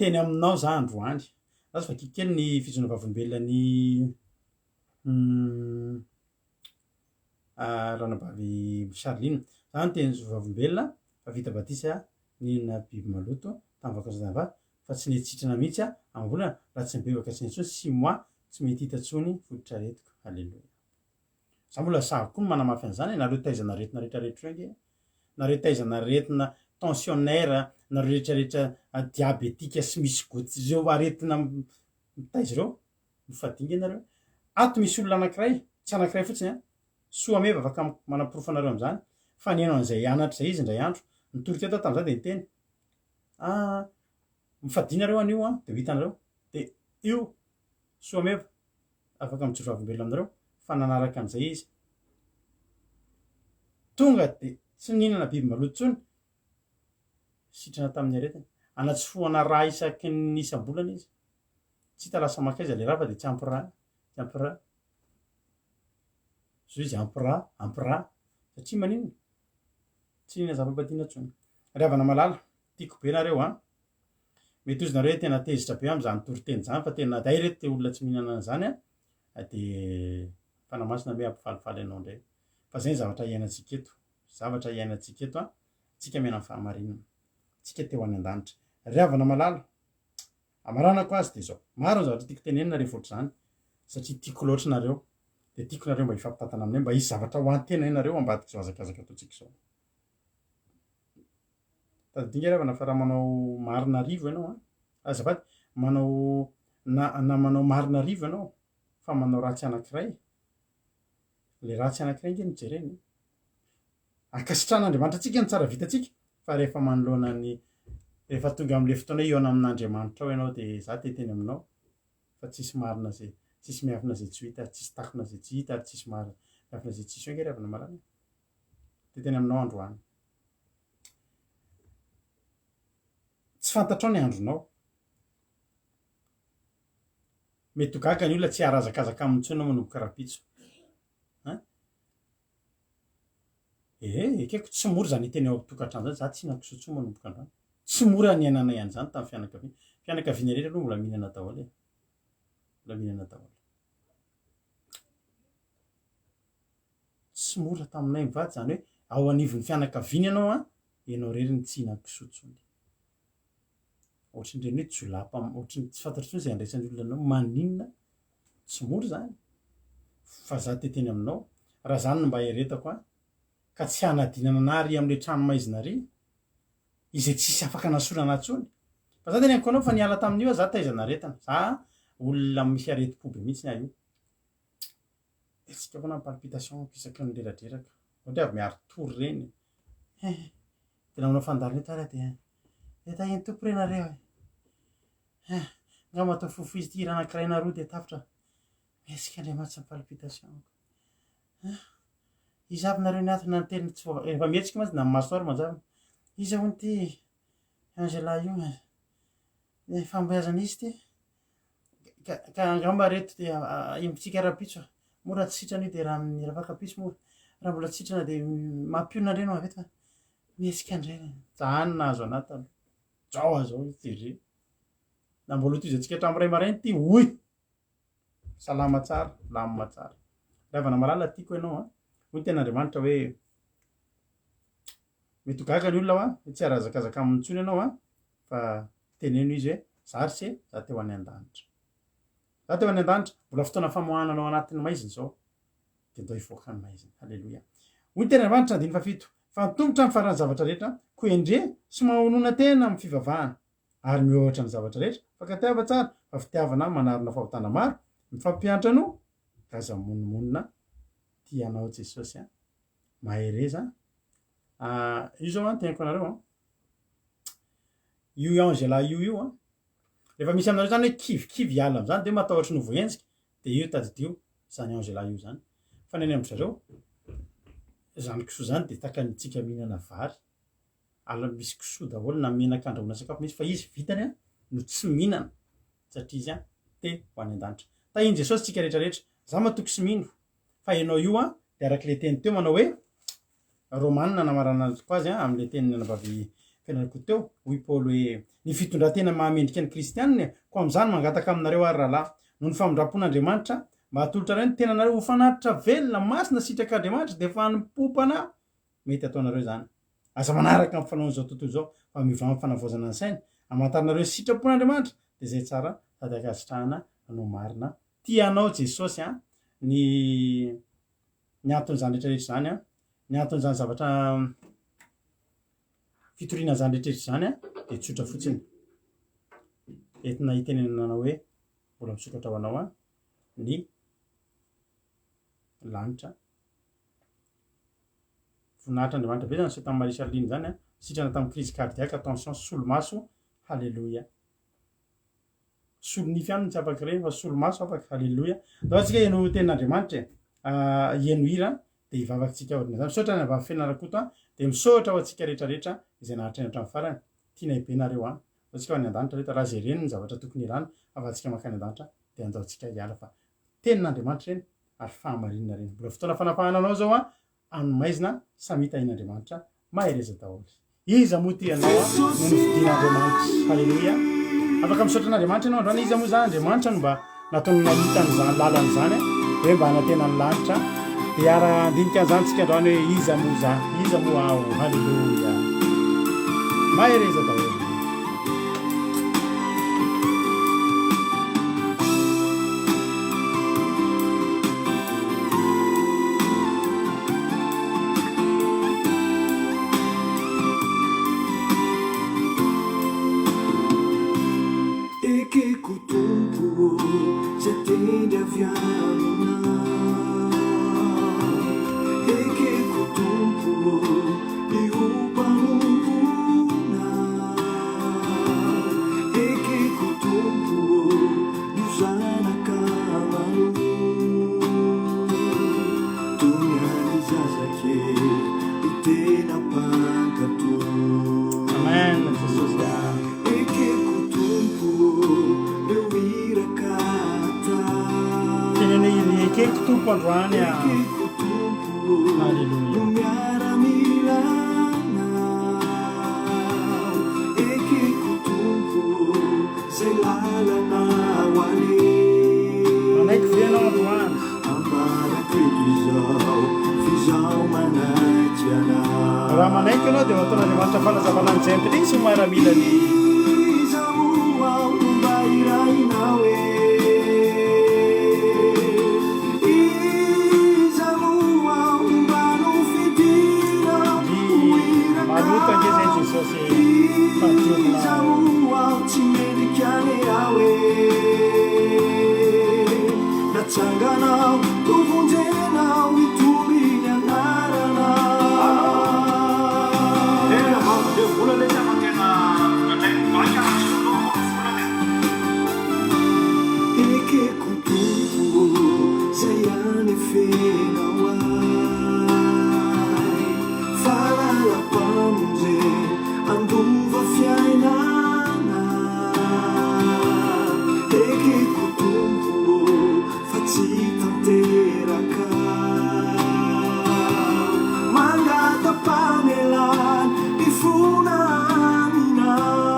teny aminao za androany azo fa kikely ny fijona vavolombelona ranabavy Charline zany teny vavolombelona fa vita batisa nina biby maloto tam'vakazava fa tsy netsitrana mihitsy amvolana raha tsy mibevaka tsy netsony 6 mois tsy mety hita tsony fototra retiko halleloia za mbola sahako koa manamafy an'izany nareo taizana retina rehetrarehetra enge nareo taizana retina tensionnaire nareo rehetrarehetra diabetika sy misy goty zeo aretina mitaizy reo mifadinga nareo ato misy olona anankiray tsy anankiray fotsiny a soa meva afaka manampirofanareo am'izany fa nianao an'izay anatra zay izy ndray andro nitorika eto tam'izany de niteny mifadinareo anio de ho hitanareo de io soa meva afaka mijoro vavolombelona aminareo fa nanaraka an'izay izy tonga de tsy nihinana biby maloto tsony sitrana tamin'ny aretina anatsy foana raha isaky ny isam-bolana izy tsy hita lasa makaiza le raha fa de tsy ampy raha zo izy ampy raha satria maninona tsy nina zava-badina tsony ravana malala tiako be nareo mety ozy nareo tena tezitra be am'izany toriteny zany fa tena day reto te olona tsy mihinana an'izany de fanamasina me ampifalifaly anao ndray fa zay ny zavatra iainantsika eto tsika mena ny fahamarinana tsika teo any an-danitra ravana malala amaranako azy de zao maro ny zavatra tiako tenenina rehefa ohatry zany satria tiako loatra nareo de tiako nareo mba hifampitantana aminay mba hisy zavatra ho antena nareo ambadika zazakazaka ataotsika zao tadidinga ravana fa raha manao marina arivo ianao azafady manao na manao marina rivo ianao fa manao ratsy anankiray le ratsy anankiray nge nijereny akasitran'Andriamanitra atsika ny tsara vitatsika fa rehefa manoloana ny rehefa tonga am'le fotoana iona amin'Andriamanitra ao ianao de za teteny aminao fa tsisy marina zay tsisy miafina zay tsy hita tsisy takona zay tsy hita ary tsisy miafina zay tsisy hoe nge ravina marana teteny aminao androany tsy fantatrao ny andronao mety hogaga ny olona tsy harazakazaka amintsona manomboka rapitso ekeko tsy mora zany teny ao tokantrano zany za tsy nankisotso manomboka androany tsy mora ny ainana ihany zany tamin'ny fianakaviana rehetra aloha mbola mihinana daholo mbola mihinana daholo tsy mora taminay mivady zany hoe ao anivon'ny fianakaviana ianao ianao reriny tsy nankisotso ohatrany reny hoe jolapa ohatrany tsy fantatro zay andraisan'ny olona anao maninona tsy mora zany fa za teteny aminao raha zany no mba heretako ka tsy hanadinana anary am'le trano maizina ry izay tsisy afaka nasorana antsony fa za teny anko anao fa niala tamin'io za taizana retana za olona misy areti-po be mihitsy ny ahy io de tsika koa na palpitation isaky ny ledradreraka ohatra avy miary tory reny de namanao fandarina tara de tahiny tompo renareo nga matao fofo izy ty iranankiray naroa de tapitra miesika Andriamanitra ny palpitation izy avy nareo niatina ny teny tsy efa mihetsika matsy na masoary manjary izy hony ty Angela io famboazana izy ty ka angamba reto de imbotsika rapitso mora tsy sitrana io de raha miravaka pitso mora raha mbola tsy sitrana de mampionana reny avety fa miesika andreny jahany nahazo anatany jao azao izy na mbola toy izantsika hatramin'ny ray marainy ty oy salama tsara lamina tsara ravana malala tiako ianao hoy ten'Andriamanitra hoe mety hogaga ny olona tsy harazakazaka amin'ntsony ianao fa teneno izy hoe zaryse za teo any an-danitra za teo any an-danitra mbola fotoana famohananao anatin'ny maizina zao de ndao hivoaka ny maizina halleloia hoy ten'Andriamanitra andiny fafito fa nitombotra ny farany zavatra rehetra ko endre sy mahonona tena amin'ny fivavahana ary mihoatra ny zavatra rehetra fa katiava tsara fa fitiavana manarona fahotana maro mifampiantra no gaza monimonina tianao Jesosy mahereza io zao tenako anareo io Angela io rehefa misy aminareo zany hoe kivikivy hiala am'zany de matahotra no voenjika de io tadidio zany Angela io zany fa neny amby zareo zany kisoa zany de taka nitsika mihinana vary ala misy kisoa daholo na menaka andrahoana sakafo misy fa izy vitany no tsy mihinana satria izy te ho any an-danitra tahiny Jesosy tsika rehetrarehetra za matoky sy mino fa ianao io de arak'le teny teo manao hoe romanina namarana koa azy am'le teny nanavavy fianarako teo hoy Paoly hoe ny fitondratena mahamendrika ny kristianina ko am'izany mangataka aminareo ary rahalahy no ny famindrapon'Andriamanitra mba hatolotra reny tenanareo ho fanatitra velona masina sitrak'Andriamanitra de fa nipompana mety ataonareo zany aza manaraka amin'ny fanaon'izao tontolo zao fa mivamy amin'ny fanavaozana ny saina amantarinareo sitrapon'Andriamanitra de zay tsara sady akasitrahana anao marina tianao Jesosy ny anton'izany rehetrarehetra zany ny anton'izany zavatra fitoriana zany rehetrarehetra zany de tsotra fotsiny entina hitenenana hoe mbola misokatra ho anao ny lanitra voninahitra Andriamanitra be zany so tamin'ny Marie Charline zany sitrana tamin'ny crise cardiaque tension solomaso halleloia solonify ihany tsy afaka reny fa solomaso afaka halleloia dao atsika eno tenin'Andriamanitra eno hira de hivavakantsika ordina zany misaotra ny avavy fianarakoto de misaotra ho antsika rehetrarehetra izay nahatrena hatramin'ny farany tiana ibenareo atsika ho any an-danitra rehetra raha zay reny ny zavatra tokony irana afatsika makany an-danitra de anjaontsika hiala fa tenin'Andriamanitra reny ary fahamarinana reny mbola fotoana fanapahana anao zao amin'ny maizina samita in'Andriamanitra mahereza daholo iza moa ty ianao no nividin'Andriamanitra halleloia afaka misaotra an'Andriamanitra ianao androany iza moa zany Andriamanitra no mba nataony nahitan'zany lalan'zany hoe mba hanatenany lanitra de ara-andinika an'izany tsika androany hoe iza moa ao halleloia mahereza daholo e che zay tendry avy aminao ekeko tompo io mpanomponao ekeko tompo io zanak'amano tonyany zazakely io tena mpankatò amen jesosy ekeko tompo eo irakata tenene iny ekeko tompo androany a ekeko tompo halleluia no miaramilanao ekeko tompo zay lalanao ale manaiky venao androany ambaraketo izao fizao manaity anao raha manaiky anao dia ataon'andriamanitra fanazavana ny jempilisy ho miaramilany izao ao mba irainao e izao ao mba no fidinao maloto ange zay jesosy fadiomina izao ao tsy medikany ao e natsanganao tovonjenao itoriny anaranao tena maodeo vola le zamatena vandraiky ekeko tompo zay any fenao ay falalampamonje andova fiainana ekeko tompo fa tsy tanteraka mangatapamelany ifona aminao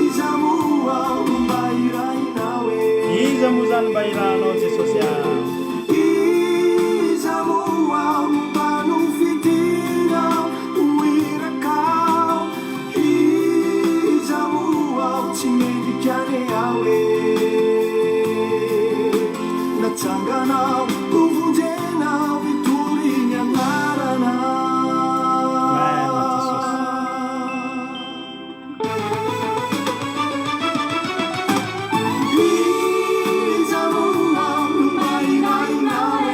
izamo ao mba irainao e iza moa zany mba iranao jesosy a izamo ao mba no fidinao oirakao izamo ao tsy medikany ao e natsanganao hovonjenao itoriny anaranao izamo ao mba irainao e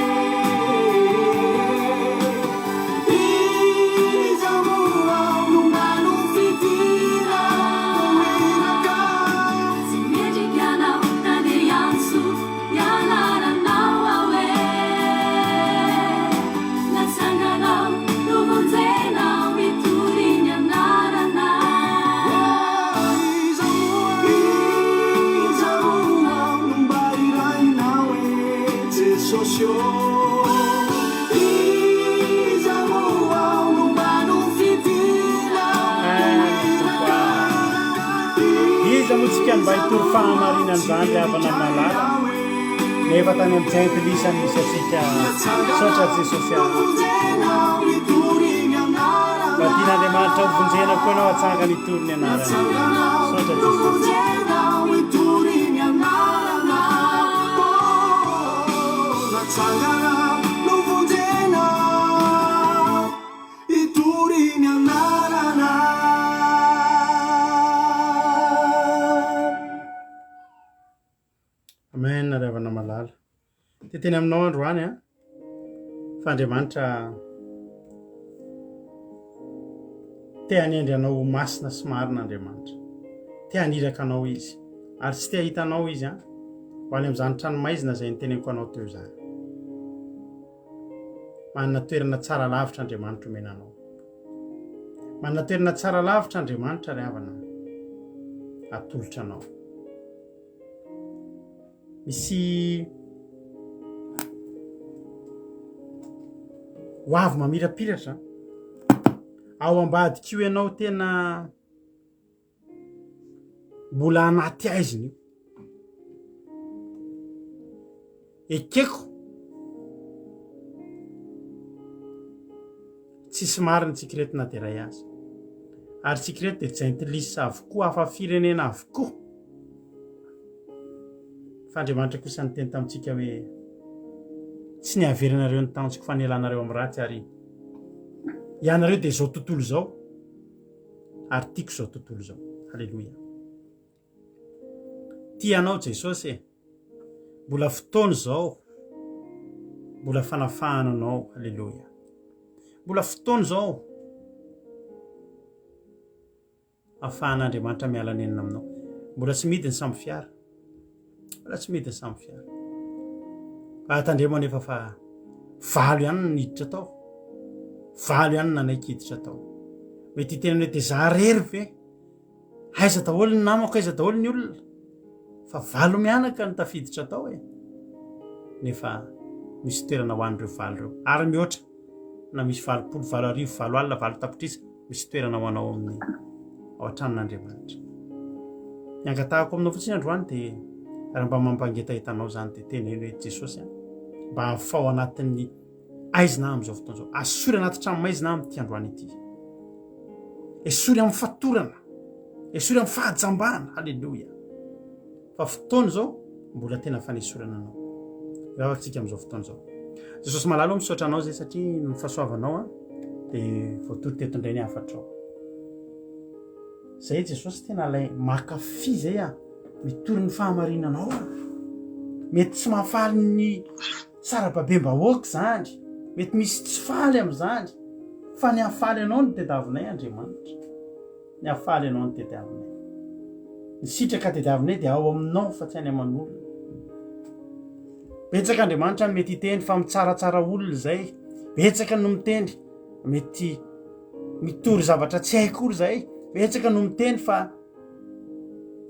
izamo ao mba no fidinao oirakao Tsy mendrika anao na dia ianso ianaranao ao e natsanganao novonjenao itoriny anaranao izamo ao mba irainao e jesosy o izamo ao mba no fidinao iza moa tsika mba hitory fahamarinany zany le havana malala nefa tany amin'ny jempilisy misy atsika sotra jesosy a hovonjenao itoriny anarana mba tian'andriamanitra hovonjena koa anao atsangany itoriny anarany sotra jesosy hovonjenao itoriny anarana natsanganao novonjenao itoriny anarana amen ry havana malala teteny aminao androany a fa andriamanitra te hanendry anao masina sy marin'andriamanitra te haniraka anao izy ary tsy te hahitanao izy a ho any amin'izany tranomaizina zay nyteneniko anao teo zany manana toerana tsara lavitra andriamanitra omenanao manana toerana tsara lavitra andriamanitra ry havana atolotra anao misy ho avy mamirapiratra ao ambadik'io ianao tena mbola anaty aiziny io ekeko tsisy mariny tsikiretina dia ray azy ary tsikirety dia jentilisa avokoa hafa firenena avokoa fa andriamanitra kosa ny teny tamintsika hoe tsy nihaverinareo ny taontsika fanelanareo amin'ny ratsy ary ianareo dia zao tontolo zao ary tiako zao tontolo zao Halleluja. Tianao Jesosy e, mbola fotoana zao, mbola fanafahana anao. Halleluja. Mbola fotoana zao ahafahan'Andriamanitra miala nenina aminao. Mbola tsy midiny samby fiara, mbola tsy midiny samby fiara. Tandremo anefa fa valo ihany niditra tao, valo ihany nanaikiditra tao. Mety tena hoe za rery ve, aiza daholo ny namako, aiza daholo ny olona, fa valo mianaka ny tafiditra tao e. Nefa misy toerana ho an'ireo valo ireo, ary mihoatra na misy 20, 20, 20 alina, 20 tapitrisa, misy toerana ho anao amin'ny ao an-tranon'Andriamanitra. Ny angatahako aminao fotsiny androany dia raha mba mampangetahitanao zany dia tena hoe Jesosy mba hafao anatin'ny aizina amin'izao fotoan'izao, asory anaty tranomaizina amin'ity androany ity, esory amin'ny fatorana, esory amin'ny fahajambana. Halleluja. Fa fotoana zao mbola tena fanesorana anao. Ivavakantsika amin'izao fotoana zao. Jesosy malalo misaotra anao zay satria ny fahasoavanao dia voatory teto indray ny hafatrao. Zay Jesosy tena ilay makafy zay mitory ny fahamarinanao. Mety tsy mahafaly ny sarababem-bahoaka zany, mety misy tsy faly amin'izany, fa ny hafaly anao ny tediavinay Andriamanitra, ny hafaly anao ny tediavinay. Ny sitraka tediavinay dia ao aminao fa tsy any aman'olona. Betsaka Andriamanitra mety hiteny fa mitsaratsara olona zay, betsaka no miteny mety mitory zavatra tsy haiko ory zay, betsaka no miteny fa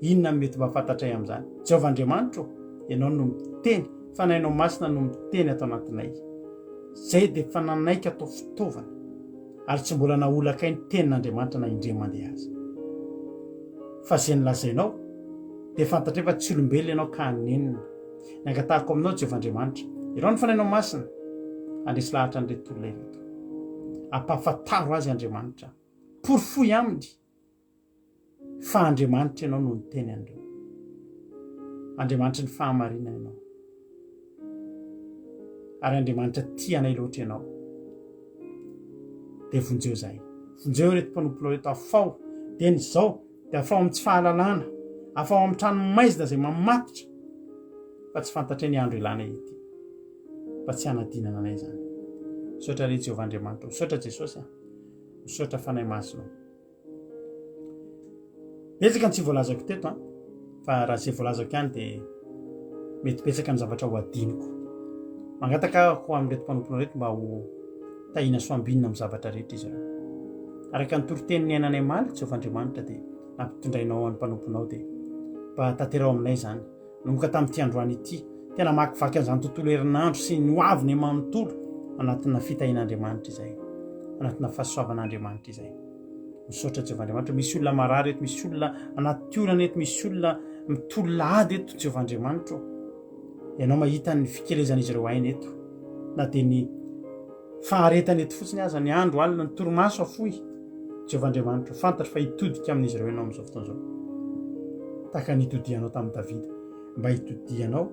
inona mety mahafantatray amin'izany. Jehovah Andriamanitra ianao no miteny, fanahinao masina no miteny ato anatinay. Zay dia fa nanaiky atao fitaovana, ary tsy mbola naolaka ny tenin'Andriamanitra na indray mandeha azy. Fa zay nilazainao dia fantatra fa tsy olombelona ianao ka hanenina. Ny angatahako aminao Jehovah Andriamanitra, ianao ny fanahinao masina, andresy lahatra an'ireto olona ireto, ampahafantaro azy Andriamanitra, porofoy aminy fa Andriamanitra ianao no miteny andreo. Andriamanitra ny fahamarinana ianao, ary Andriamanitra tianay loatra ianao. Dia vonjeo zay, vonjeo reto mpanomponao reto, afao teny zao, dia afao amin'ny tsy fahalalana, afao amin'ny tranomaizina zay mamatotra, fa tsy fantatray ny andro ilana ity, fa tsy hanadinana anay zany. Misaotra re Jehovah Andriamanitra, misaotra Jesosy, misaotra fanahy masina. Betsaka ny tsy voalazako teto fa raha izay voalazako ihany dia mety betsaka ny zavatra ho adiniko. Mangataka ho amin'reto mpanomponao reto mba ho tahina soambinina amin'ny zavatra rehetra izy ireo. Araka ny toroteniny iainanay maly Jehovah Andriamanitra dia nampitondrainao an'ny mpanomponao dia mba tanterao aminay zany. Nomboka tamin'ity androany ity, tena makivaky an'izany tontolo herinandro sy ny hoaviny manontolo anatina fitahin'Andriamanitra izay, anatina fahasoavan'Andriamanitra izay. Misaotra Jehovah Andriamanitra, misy olona marary eto, misy olona anaty olana eto, misy olona mitolady eto Jehovah Andriamanitra. Ianao mahita ny fikelezan'izy ireo aina eto, na dia ny faharetana eto fotsiny aza, ny andro alina, ny torimaso afoy. Jehovah Andriamanitra, fantatra fa hitodika amin'izy ireo ianao amin'izao fotoan'izao. Tahaka nitodianao tamin'ny Davida, mba hitodianao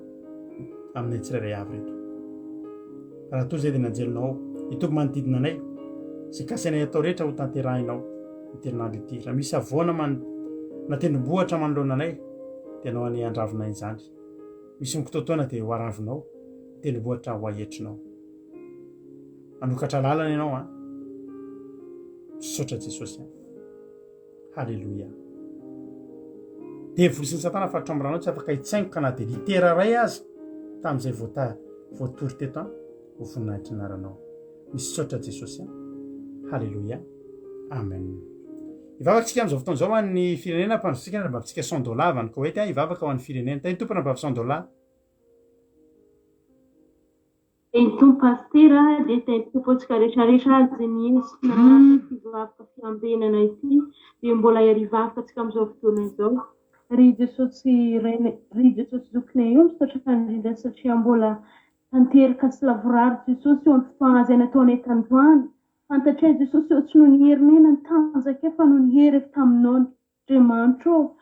amin'ny tsirairay avy reto. Raha toy izay dia nanjelinao, hitoby manodidina anay, izay kasainay atao rehetra ho tanterahinao ny ity. Raha misy avoana na tendrombohitra manoloana anay, dia ianao any andravinay izany. Misy mikotoatoana dia ho aravinao, tendrombohitra ho ahetrinao. Anokatra lalana ianao misaotra Jesosy. Halleluja. Dia volosin'ny Satana fa trombiranao tsy afaka hitsaingoka na dia litera ray azy tamin'izay voatory teto ho voninahitra ny anaranao. Misaotra Jesosy. Halleluja. Amen. Ivavakantsika amin'izao fotoan'izao ny firenena mpandrotsika na mbavintsika $100 avany Koweït ivavaka ho an'ny firenena. Tany tompona mbavi $100. Tompo pastera dia teny tompontsika rehetrarehetra azy ny Yesu na fivavaka fiambenana ity dia mbola iarivavakantsika amin'izao fotoana izao. Ry Jesosy zokinay io misaotra indrindra satria mbola tanteraka sy lavorary Jesosy eo amin'ny fotoana izay nataonay tandroany. Fantatray Jesosy eo tsy noho ny herinay nantanjaka fa noho ny hery avy taminao Andriamanitra eo.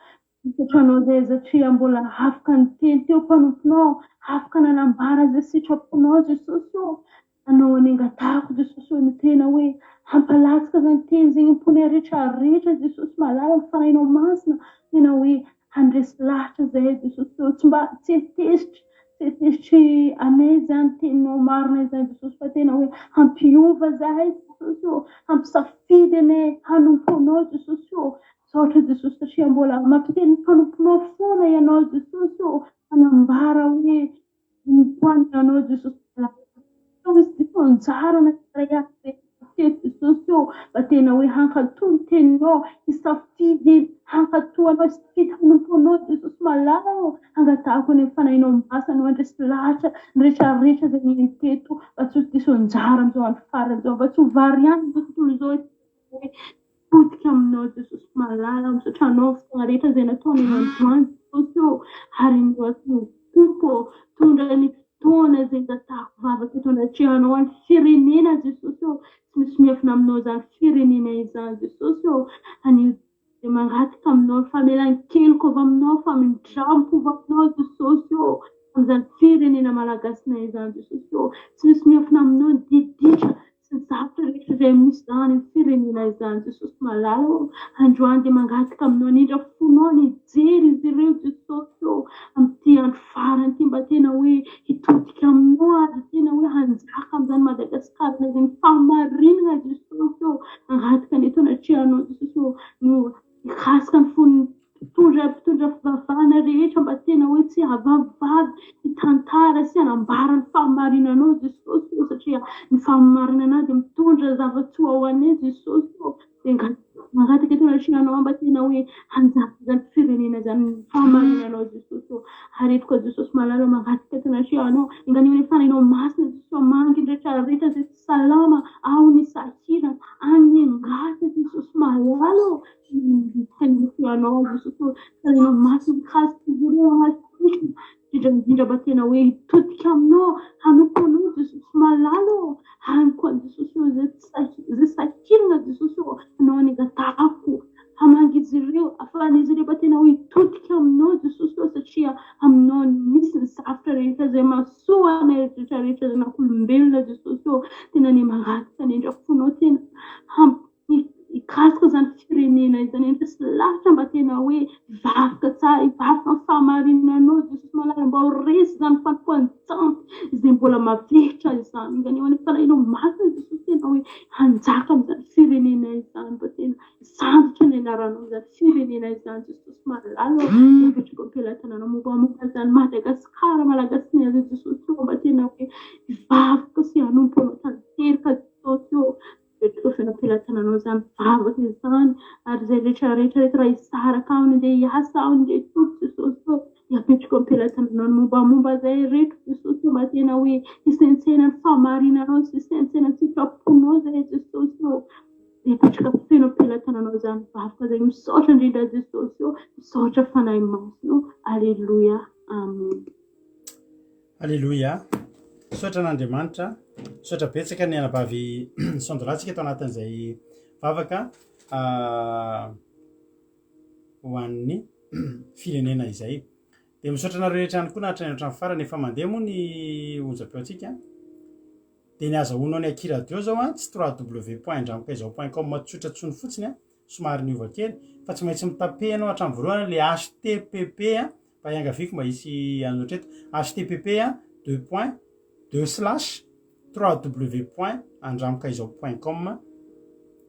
Misotranao zay satria mbola afaka niteny teo mpanomponao, afaka nanambara zay sitraponao Jesosy eo. anao anengatako Jesosy hoe ny tena hoe hampalatsaka zany teny zegny pony rehetrarehetra Jesosy malala mifanainao masina tena hoe handresy lahatra zay Jesosy tsy mba tsy hetezitry anay zany teninao marina zany Jesosy fa tena hoe hampiova zahay Jesosy hampisafidy anay hanompo anao Jesosy saotra Jesosy satria mbola mampiteny mpanomponao foana ianao Jesosy hanambara hoe nipoanina anao Jesosy anjara naray Jesosy mba tena hoe hankatoa ny teninao hisafidy hankatoa anao hisafidy hanompo anao Jesosy malala hangatahako any mifanainao masina handresy lahatra ny rehetrarehetra zay ny teto mba tsy ho diso anjara amizao andro farany zao mba tsy ho vary ihany zao tontolo zao hoe potika aminao Jesosy malala misaotra anao fotoana rehetra zay nataony androany Jesosy ary ny tompo tondra ny fotoana zay ngatahako vavaka eto anatrehanao any firenena Jesosy tsy misy miafina aminao zany firenena izany Jesosy any mangataka aminao famelan-keloka avy aminao famindrampo avy aminao Jesosy amizany firenena malagasina izany Jesosy tsy misy miafina aminao ny diditra sy ny zavatra rehetra zay misy zany ny firenena izany Jesosy malala androany dia mangataka aminao nindra fonao ny jery izy ireo Jesosy amty andro farany ty mba tena hoe hitodika aminao ary tena hoe hanjaka amizany Madagasikara zay fahamarinana Jesosy mangataka ny eto anatrehanao Jesosy no ikasika ny fony mpitondra fivavahana rehetra mba tena hoe tsy havavivavy hitantara sy hanambara ny fahamarinanao Jesosy satria ny fahamarinana dia mitondra zava-tsy ho ao anay Jesosy dia mangataka eto anatrehanao mba tena hoe hanjaka zany firenena zany fahamarinanao Jesosy ary eto koa Jesosy malala mangataka eto anatrehanao inganiho ny fanainao masina Jesosy mangy ny rehetrarehetra zay tsy salama ao ny sahirana any ngata Jesosy malala anao Jesosy fanainao masina mikasika izy ireo indrindra mba tena hoe hitodika aminao hanompo anao Jesosy malala hany koa Jesosy zay sahirana Jesosy anao anengatahako hamangy izy ireo afahan'izy ireo mba tena hoe hitodika aminao Jesosy satria aminao misy ny zavatra rehetra zay mahasoa anay rehetrarehetra zay nakolombelona Jesosy tena ny mangataka ny endra fonao tena ikasika zany firenena izany endra sy lahatra mba tena hoe vakoka tsara hivakoka ny fahamarinanao Jesosy malala mba ho resy zany fanompoan-tsampy izay mbola maveritra izany inganiho any fanainao masina Jesosy tena hoe hanjaka amizany firenena izany mba tena sanditra ny anaranao zany firenena izany Jesosy malala mipetraka am-pelatananao mombamomba zany Madagasikara malagasy azy Jesosy mba tena hoe hivakoka sy hanompo anao tanteraka Jesosy petraka fena-pelatananao zany vavaka izany ary zay rehetrarehetra rehetra raha hisaraka aminy ndeha hiasa ao ndeha toto Jesosy hiapetraka am-pelatananao mombamomba zay rehetra Jesosy mba tena hoe hisentsena ny fahamarinanao sy hisentsena ny sitraponao zay Jesosy hipetraka fena-pelatananao zany vavaka zay misaotra indrindra Jesosy misaotra fanahy masina alleluia amen alleluia misaotra an'Andriamanitra misaotra betsaka ny anabavy sondolatsika eto anatin'izay vavaka ho an'ny firenena izay dia misaotra anareo rehetra ihany koa nahatrany hatrany farany efa mandeha moa ny onjam-peo antsika dia ny azahoanao ny akiradio zao tsy www.indramokaizaho.com matsotra tsony fotsiny somary niova kely fa tsy maintsy mitapehanao hatramin'ny voalohany le HTTP mba hiangaviko mba hisy anotreto HTTP ://www.andramokaizaho.com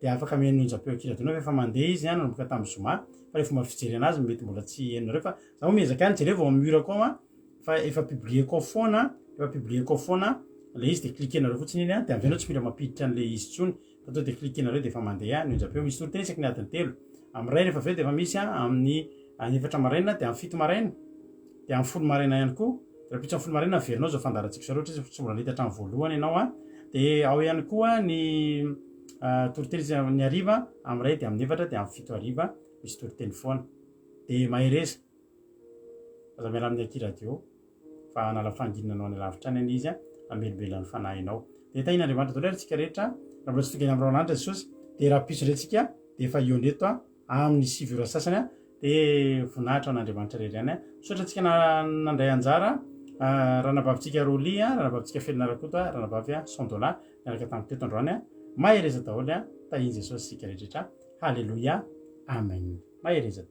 dia afaka mihany onjam-peo akiradio efa mandeha izy nanomboka tamin'ny zoma fa le fomba fijery anazy mety mbola tsy hainareo fa zaho miezaka any jereo vao mihirako ao fa efa publieko foana le izy dia cliquenareo fotsiny iny dia amin'izay anao tsy mila mampiditra an'le izy tsony fa to dia cliquenareo dia efa mandeha ny onjam-peo misy toroteny isaky ny adiny 3 amin'ny rehefa aveo dia efa misy amin'ny 4 maraina dia amin'ny 7 maraina dia amin'ny 10 maraina ihany koa raha pitsy amin'ny 10 maraina averinao zao fandarantsika sa roatra izy tsy mbola nahita hatramin'ny voalohany ianao dia ao ihany koa ny toroteny ny hariva amin'ny ray dia amin'ny 4 dia amin'ny 7 hariva misy toroteny foana dia mahereza aza miala amin'ny akiradio fa hanala fanginanao any lavitra any izy amelobelany fanahinao dia tahin'Andriamanitra daholo ary tsika rehetra raha mbola tsy tonga amin'ny raolanitra Jesosy dia raha piso rentsika dia efa iondeto amin'ny 7 ora sasany dia voninahitra an'Andriamanitra rehetra ihany misaotra antsika nandray anjara ranabavitsika rolia ranabavitsika felinarakoto ranabavy sondola miaraka tamin'ny teto androany mahereza daholo tahin jesosy sika rehetrrehetra halleloia amen mahereza